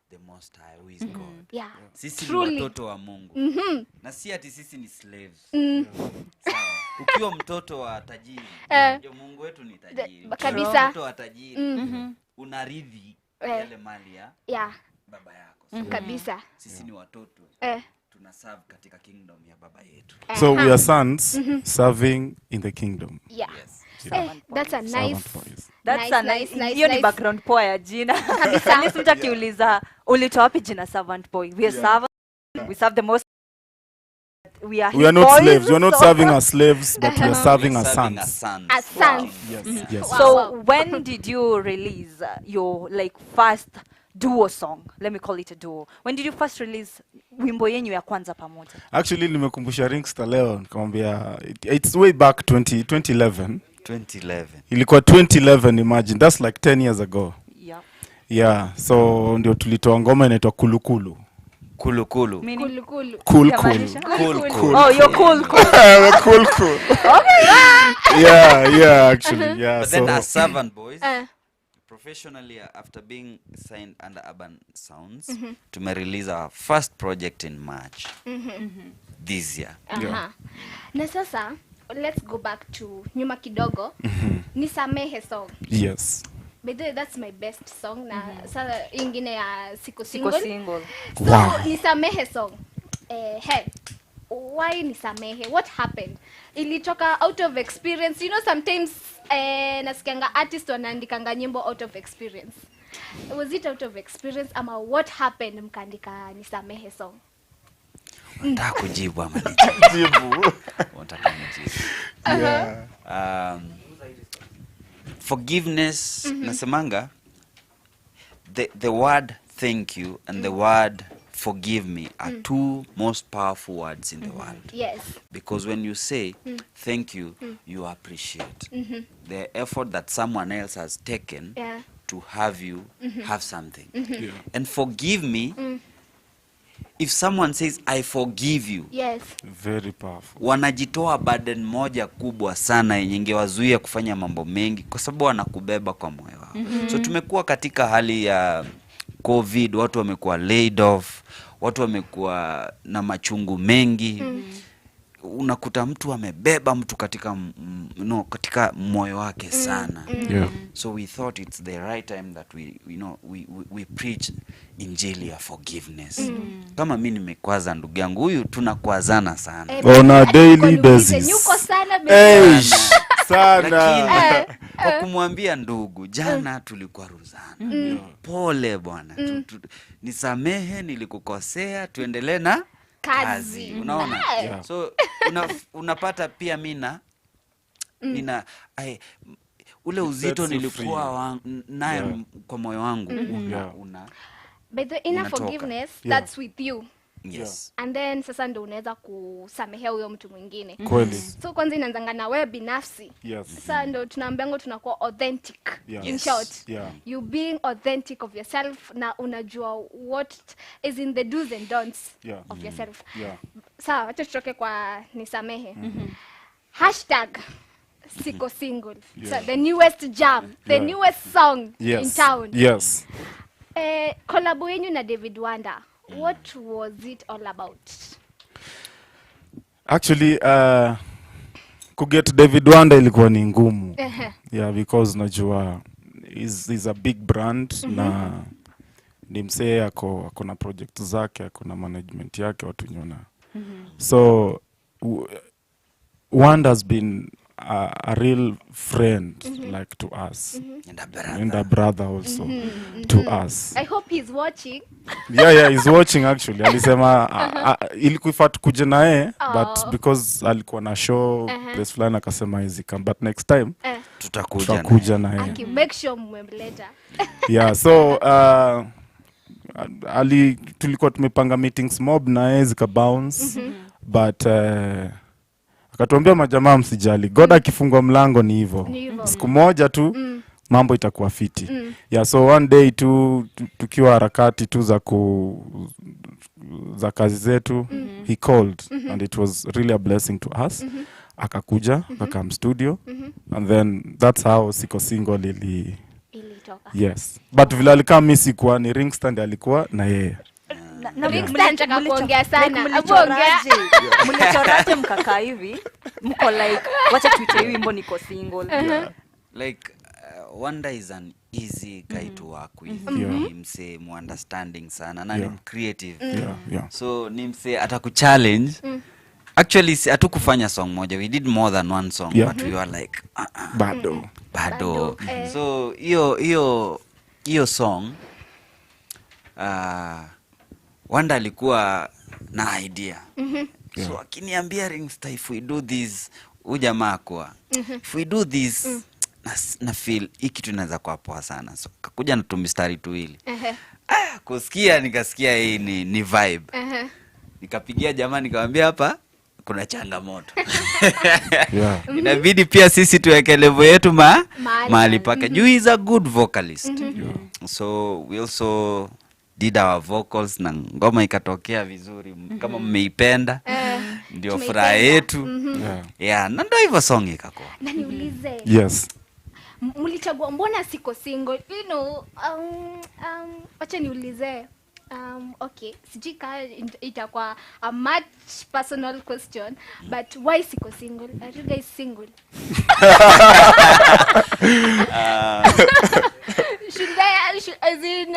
the Most High, who is God. Yeah. Sisi ni watoto wa Mungu. Na si ati sisi ni slaves. Sawa. Ukiwa mtoto wa tajiri, ndio Mungu wetu ni tajiri. Kabisa. Mtoto wa tajiri, unaridhi yale mali ya baba yako. Kabisa. Sisi ni watoto. Tuna serve katika kingdom ya baba yetu. So we are sons serving in the kingdom. Yeah. That's a nice. That's a nice. Hiyo ni background poa ya jina. Kabisa. Nisi mtakiuliza ulitoa wapi jina Servant Boy? We are servant. We serve the most. We are not slaves. We are not serving as slaves, but we are serving as sons. As sons. Yes. So when did you release your like first duo song? Let me call it a duo. When did you first release wimbo yenyu ya kwanza pamoja? Actually nimekumbusha Ringstar leo nikamwambia it's way back 2011. 2011. Ilikuwa 2011, imagine. That's like 10 years ago. Yeah, so ndio tulitoa ngoma inaitwa Kulukulu. Kulukulu. Kulukulu. Cool. Oh, you're cool. Cool. Okay. Yeah, actually. Yeah. But then as Servant Boys, Professionally, after being signed under Urban Sounds, to release our first project in March this year. Na sasa, let's go back to nyuma kidogo. Nisamehe song. Yes. By the way, that's my best song na sasa ingine ya Siko Siko Single. single. So, Nisamehe song. Hey, why Nisamehe? What happened? Ilitoka out of experience. You know, sometimes nasikianga artist wanaandikanga nyimbo out of experience. Was it out of experience ama what happened mkaandika Nisamehe song? Nataka kujibu ama nijibu. Nataka kujibu. Forgiveness, nasemanga, the word thank you and the word forgive me are two most powerful words in the world. Yes. Because when you say thank you, you appreciate the effort that someone else has taken to have you have something. And forgive me, if someone says I forgive you, yes, very powerful. Wanajitoa burden moja kubwa sana yenye ingewazuia kufanya mambo mengi kwa sababu wanakubeba kwa moyo wao. So tumekuwa katika hali ya COVID, watu wamekuwa laid off, watu wamekuwa na machungu mengi. Unakuta mtu amebeba mtu katika katika moyo wake sana. So we thought it's the right time that we preach injili ya forgiveness. Kama mimi nimekwaza ndugu yangu huyu, tunakwazana sana on a daily basis. Yuko sana sana. Lakini kwa kumwambia ndugu, jana tulikuwa ruzana. Pole bwana. Nisamehe nilikukosea, tuendelee na kazi. Unaona? So unapata pia mina ule uzito nilikuwa nayo kwa moyo wangu by the inner forgiveness that's with you. Yes. And then sasa ndo unaweza kusamehea huyo mtu mwingine. Kweli. So kwanza inaanzanga na wewe binafsi. Sasa ndo tunaambianga tunakuwa authentic. In short, you being authentic of yourself na unajua what is in the do's and don'ts of yourself. Sawa, acha tutoke kwa nisamehe. #Siko Single. So the newest jam, the newest song in town. Yes. Collab yenu na David Wanda. What was it all about? Actually, kuget David Wanda ilikuwa ni ngumu. Because najua is a big brand na ni msee ako na project zake, ako na management yake watu nyona. So Wanda has been a real friend like to us and a brother also to us. I hope he's watching. He's watching actually. Alisema ilikuwa tukuje naye but because alikuwa na show place fulani akasema hizi come but next time tutakuja naye. Make sure mmemleta. So tulikuwa tumepanga meetings mob naye zika bounce but akatuambia majamaa msijali, God akifungua mlango ni hivyo. Siku moja tu mambo itakuwa fiti. So one day tukiwa harakati tu za kazi zetu, he called and it was really a blessing to us. Akakuja, akakam studio and then that's how Siko Single ilitoka. Yes. But vile alikaa mimi sikuwa ni ring stand alikuwa na yeye. Nataka kuongea sana. Mlichoraje mkakaa hivi? Mko like wacha tuite hii wimbo Niko Single. Like Wanda is an easy guy to work with. Ni mse understanding sana na ni creative. So ni mse atakuchallenge. Actually hatukufanya song moja, we did more than one song but we were like bado. So hiyo song Wanda alikuwa na idea. So akiniambia Ringsta, if we do this, ujamaa kwa if we do this na feel hiki tunaweza kwa poa sana. So kakuja na tumistari tuwili. Kusikia nikasikia hii ni vibe. Nikapigia jamaa nikamwambia hapa kuna changamoto. Inabidi pia sisi tuweke level yetu mahali pake. Juu is a good vocalist. So we also did our vocals na ngoma ikatokea vizuri kama mmeipenda. Ndio furaha yetu. Na ndio hivyo song ikakuwa. Na niulize. Yes. mlichagua mbona siko single? You know, wacha niulize. Okay, sijui itakuwa a much personal question, but why siko single? Are you guys single? As in,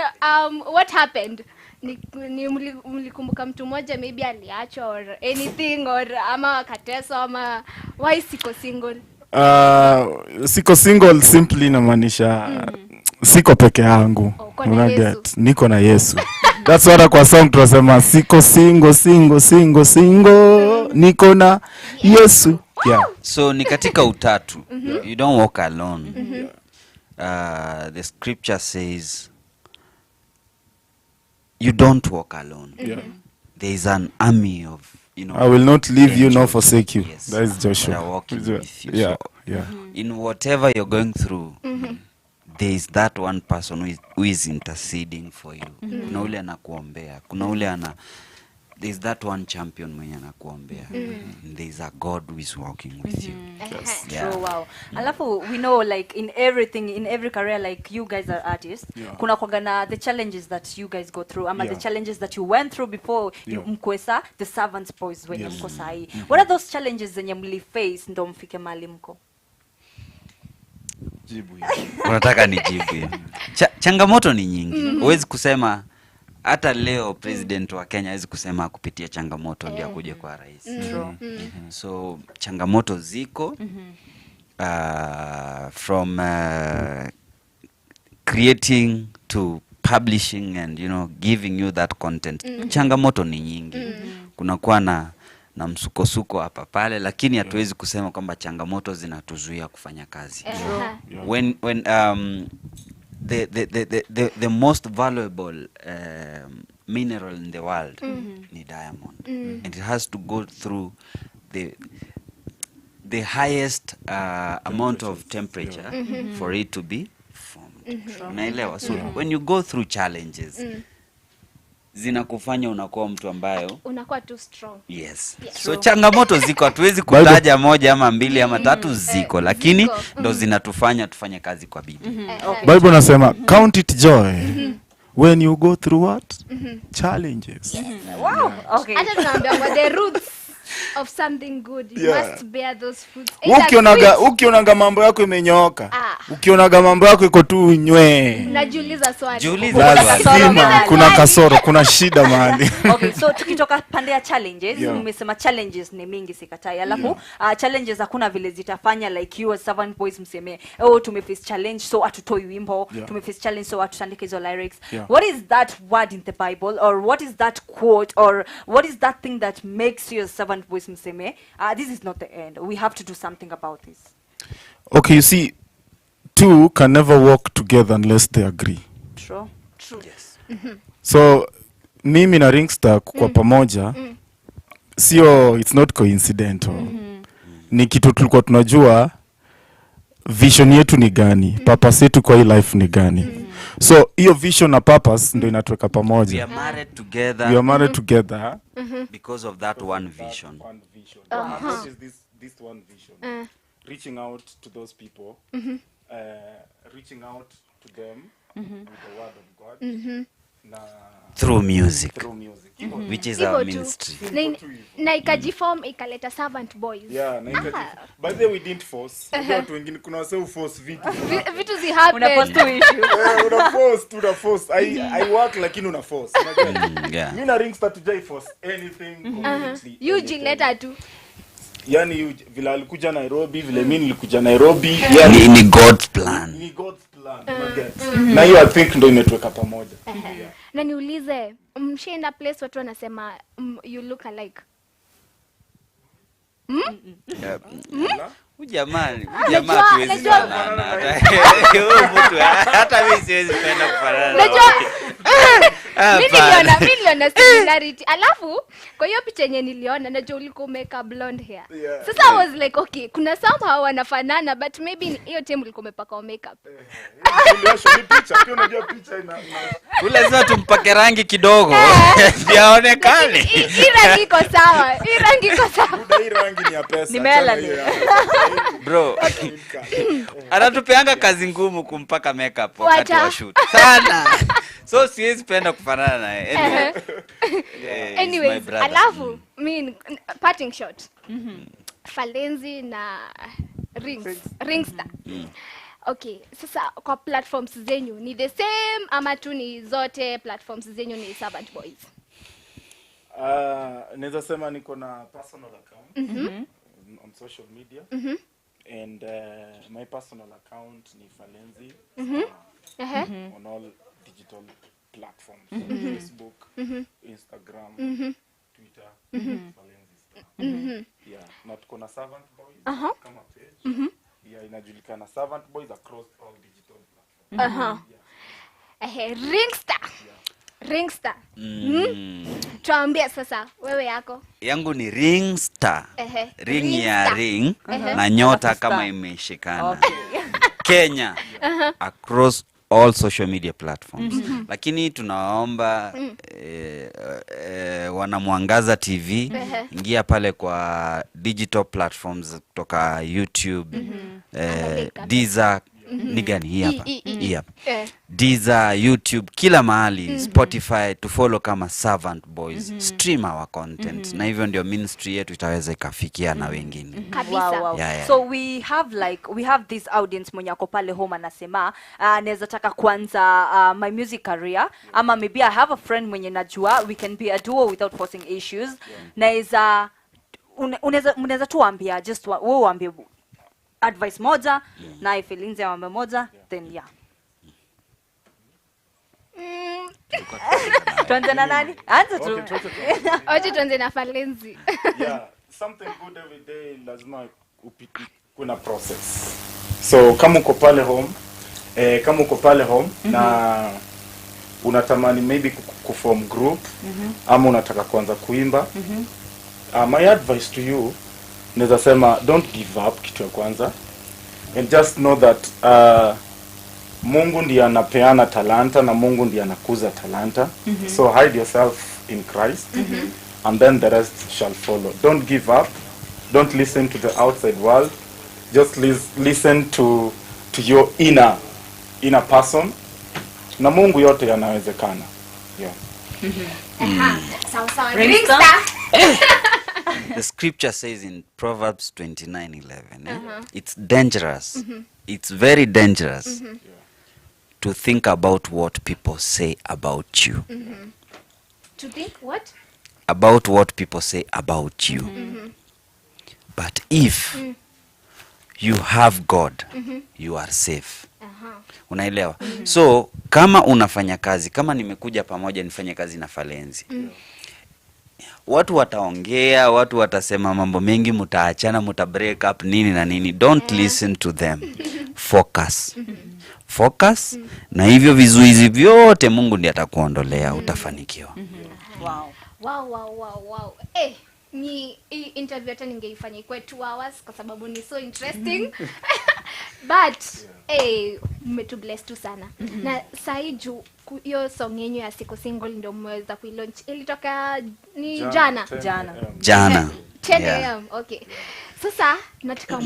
what happened? Ni mlikumbuka mtu mmoja maybe aliachwa or anything or ama kateso ama why siko single? Siko single simply inamaanisha siko peke yangu. Niko na Yesu. That's what kwa song tunasema siko single niko na Yesu. Yeah. So ni katika utatu. You don't walk alone. The scripture says you don't walk alone. There is an army of, I will not leave you nor forsake you. Yes. That is Joshua. They are walking with you. So in whatever you're going through, there is that one person who is interceding for you. Kuna ule anakuombea. Kuna ule there is that one champion mwenye anakuombea. There is a God who is walking with you. Yes. Yeah. True, wow. Alafu we know like in everything, in every career, like you guys are artists. Kuna kwagana the challenges that you guys go through, ama the challenges that you went through before you mkwesa the servants boys when mko sahi. What are those challenges zenye mli face ndo mfike mahali mko? Jibu. Unataka nijibu. Changamoto ni nyingi. Huwezi kusema hata leo president wa Kenya hawezi kusema kupitia changamoto ndio akuje kwa rais. So changamoto ziko from creating to publishing and giving you that content. Changamoto ni nyingi. Kunakuwa na msukosuko hapa pale, lakini hatuwezi kusema kwamba changamoto zinatuzuia kufanya kazi. When the most valuable mineral in the world ni diamond, and it has to go through the highest amount of temperature for it to be formed. Unaelewa? So when you go through challenges, zinakufanya unakuwa mtu ambayo unakuwa too strong. Yes. So changamoto ziko, hatuwezi kutaja moja ama mbili ama tatu, ziko, lakini ndo zinatufanya tufanye kazi kwa bidii. Bible nasema count it joy when you go through what? Challenges. Wow. Okay. Hata tunaambia the roots of something good, you must bear those fruits. Ukionaga mambo yako imenyooka, ukionaga mambo yako iko tu nywe, unajiuliza swali. Kuna kasoro, kuna shida mahali. Okay, so tukitoka pande ya challenges, umesema challenges ni mingi sikatai. Alafu challenges hakuna vile zitafanya like you as servant boys mseme, tumeface challenge so atutoi wimbo, tumeface challenge so atutandike hizo lyrics. What is that word in the Bible, or what is that quote, or what is that thing that makes you as servant boys mseme, this is not the end, we have to do something about this? Okay, you see, two can never walk together unless they agree. True. Yes. So mimi na Ringstar kwa pamoja, sio, it's not coincidental. Ni kitu tulikuwa tunajua vision yetu ni gani, purpose yetu kwa hii life ni gani. So hiyo vision na purpose ndio inatuweka pamoja. We are married together. We are married together because of that one vision. What is this one vision? Reaching out to those people, reaching out to them with the word of God. Through music. Which is our ministry. Na ikajiform ikaleta servant boys. Yeah, by the way we didn't force. Watu wengine kuna wase force vitu zi happen. Una force to issue. Una force. I work lakini una force. Mimi na Ringstar tujai force anything completely. You jileta tu. Yani vile alikuja Nairobi, vile mimi nilikuja Nairobi. Ni God's plan. Ni God's plan. Na hiyo I think ndio imetuweka pamoja. Na niulize, mshaenda place watu wanasema you look alike. Jamani tuwezi fanana. Hata mimi siwezi kwenda kufanana. Mimi niliona similarity. Alafu kwa hiyo picha yenye niliona najua ulikuwa umeka blonde hair. Sasa I was like okay, kuna somehow wanafanana but maybe hiyo time ulikuwa umepaka makeup. Ni picha, pia unajua picha ina Ule sasa tumpake rangi kidogo. Yaonekane. Hii rangi iko sawa. Hii rangi iko sawa. hii rangi ni ya pesa. Ni melanin. Bro. Anatupeanga kazi ngumu kumpaka makeup wakati wa shoot. Sana. So siwezi penda kufanana naye. Anyways, alafu parting shot. Falenzi na Ringster. Okay, sasa kwa platforms zenyu ni the same ama tu ni zote platforms zenyu ni Servant Boys? Naweza sema niko na personal account on social media. And my personal account ni Falenzi on all digital platforms. Facebook, Instagram, Twitter, Falenzi. Yeah, na tuko na Servant Boys kama page. Yeah, inajulikana Servant Boys across all digital platforms. Ringster. Tuambie sasa wewe yako. Yangu ni Ringster. Ring ya ring na nyota kama imeshikana. Kenya across all social media platforms. Lakini tunaomba wana Mwangaza TV ingia pale kwa digital platforms kutoka YouTube, Deezer, ni gani hii hapa? Hii hapa. Deezer, YouTube, kila mahali, Spotify, to follow kama Servant Boys, stream our content. Na hivyo ndio ministry yetu itaweza ikafikia na wengine. Kabisa. Wow. Yeah. So we have this audience mwenye ako pale home anasema naweza taka kuanza my music career ama maybe I have a friend mwenye najua we can be a duo without forcing issues. Naweza unaweza tuambia just wewe uambie advice moja na Falenzi ambe moja then tuanze na nani? Anza tu. Oje tuanze na Falenzi. Yeah, something good every day lazima kuna process. So kama uko pale home na unatamani maybe kuform group ama unataka kuanza kuimba, my advice to you naweza sema don't give up, kitu ya kwanza, and just know that Mungu ndiye anapeana talanta na Mungu ndiye anakuza talanta. So hide yourself in Christ and then the rest shall follow. Don't give up, don't listen to the outside world, just listen to your inner person, na Mungu yote yanawezekana. Sawa. The scripture says in Proverbs 29:11, it's dangerous. It's very dangerous to think about what people say about you. To think what? About what people say about you. But if you have God, you are safe. Unaelewa? So kama unafanya kazi, kama nimekuja pamoja nifanye kazi na Falenzi, watu wataongea, watu watasema mambo mengi, mtaachana, mta break up nini na nini. Don't listen to them. Focus na hivyo vizuizi vyote Mungu ndiye atakuondolea, utafanikiwa. Wow. Ni interview hata ningeifanya kwa 2 hours kwa sababu ni so interesting. But mmetu bless tu sana. Na saiju hiyo song yenyu ya Siko Single ndio mmeweza kuilaunch. Ilitoka ni jana. 10 am. Okay. Sasa nataka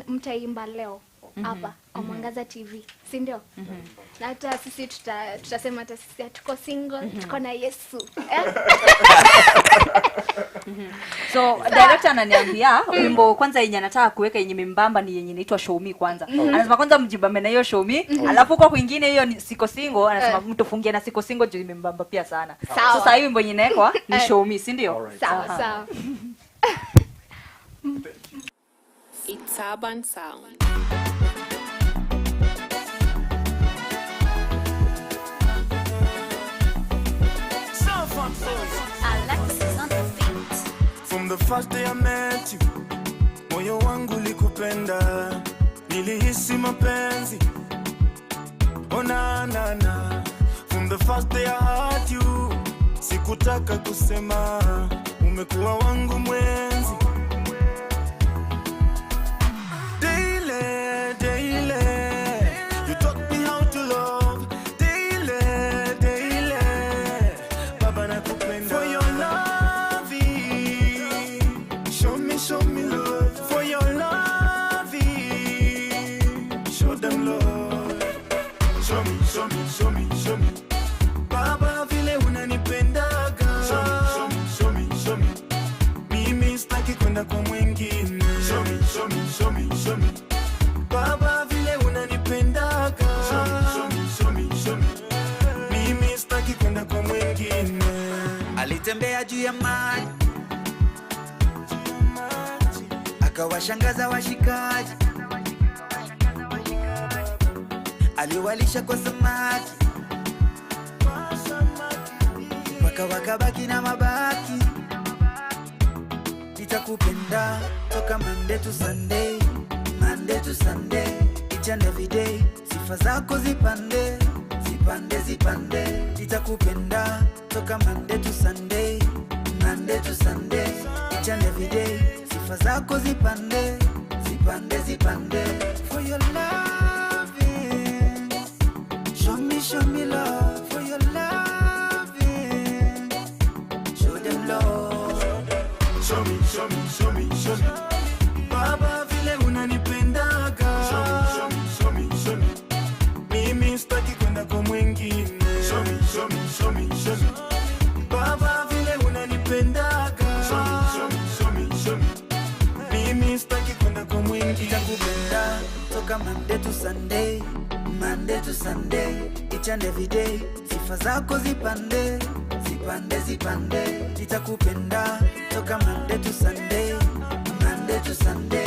mtaimba leo hapa kwa Mwangaza TV, si ndio? Na hata sisi tutasema hata sisi tuko single, tuko na Yesu. So director ananiambia wimbo kwanza yenye anataka kuweka yenye mbamba ni yenye inaitwa Show Me kwanza. Anasema kwanza mjibambe na hiyo Show Me, alafu kwa kwingine hiyo ni Siko Single, anasema mtufungie na Siko Single juu imembamba pia sana. Sasa hiyo wimbo yenye inawekwa ni Show Me, si ndio? Sawa. It's urban sound. From the first day I met you, moyo wangu likupenda, nilihisi mapenzi. Oh na. From From the first day I had you, sikutaka kusema, umekuwa wangu mwenzi. Daily, daily, you taught me how to love. Daily, daily, Baba nakupenda. For your love, show me love. For your love, show them love. Show me, show me, show me, show me. Baba vile unanipendaga. Show me, show me, show me, show me. Mimi sitaki kwenda kwa mwingine. Show me, show me, show me, show me. Baba vile unanipendaga. Show me, show me, show me, show me. Mimi sitaki kwenda kwa mwingine. Alitembea juu ya maji, akawashangaza washikaji. Aliwalisha kwa samaki, mpaka wakabaki na mabaki. Nitakupenda toka Monday to Sunday, Monday to Sunday, each and every day. Sifa zako zipande, zipande, zipande. Nitakupenda toka Monday to Sunday, Monday to Sunday, each and every day. Sifa zako zipande, zipande, zipande. For your loving, show me love. For your loving, show them love. Show me, show me, show me, show me. Baba vile unanipendaga. Show me, show me, show me, show me. Mimi sitaki kwenda kwa mwingine. Show me, show me, show me, show me. Baba vile unanipendaga. Show me, show me, show me, show me. Mimi sitaki kwenda kwa mwingine. Nitakupenda toka Monday to Sunday, Monday to Sunday, each and every day. Sifa zako zipande, zipande, zipande. Nitakupenda toka Monday to Sunday, Monday to Sunday.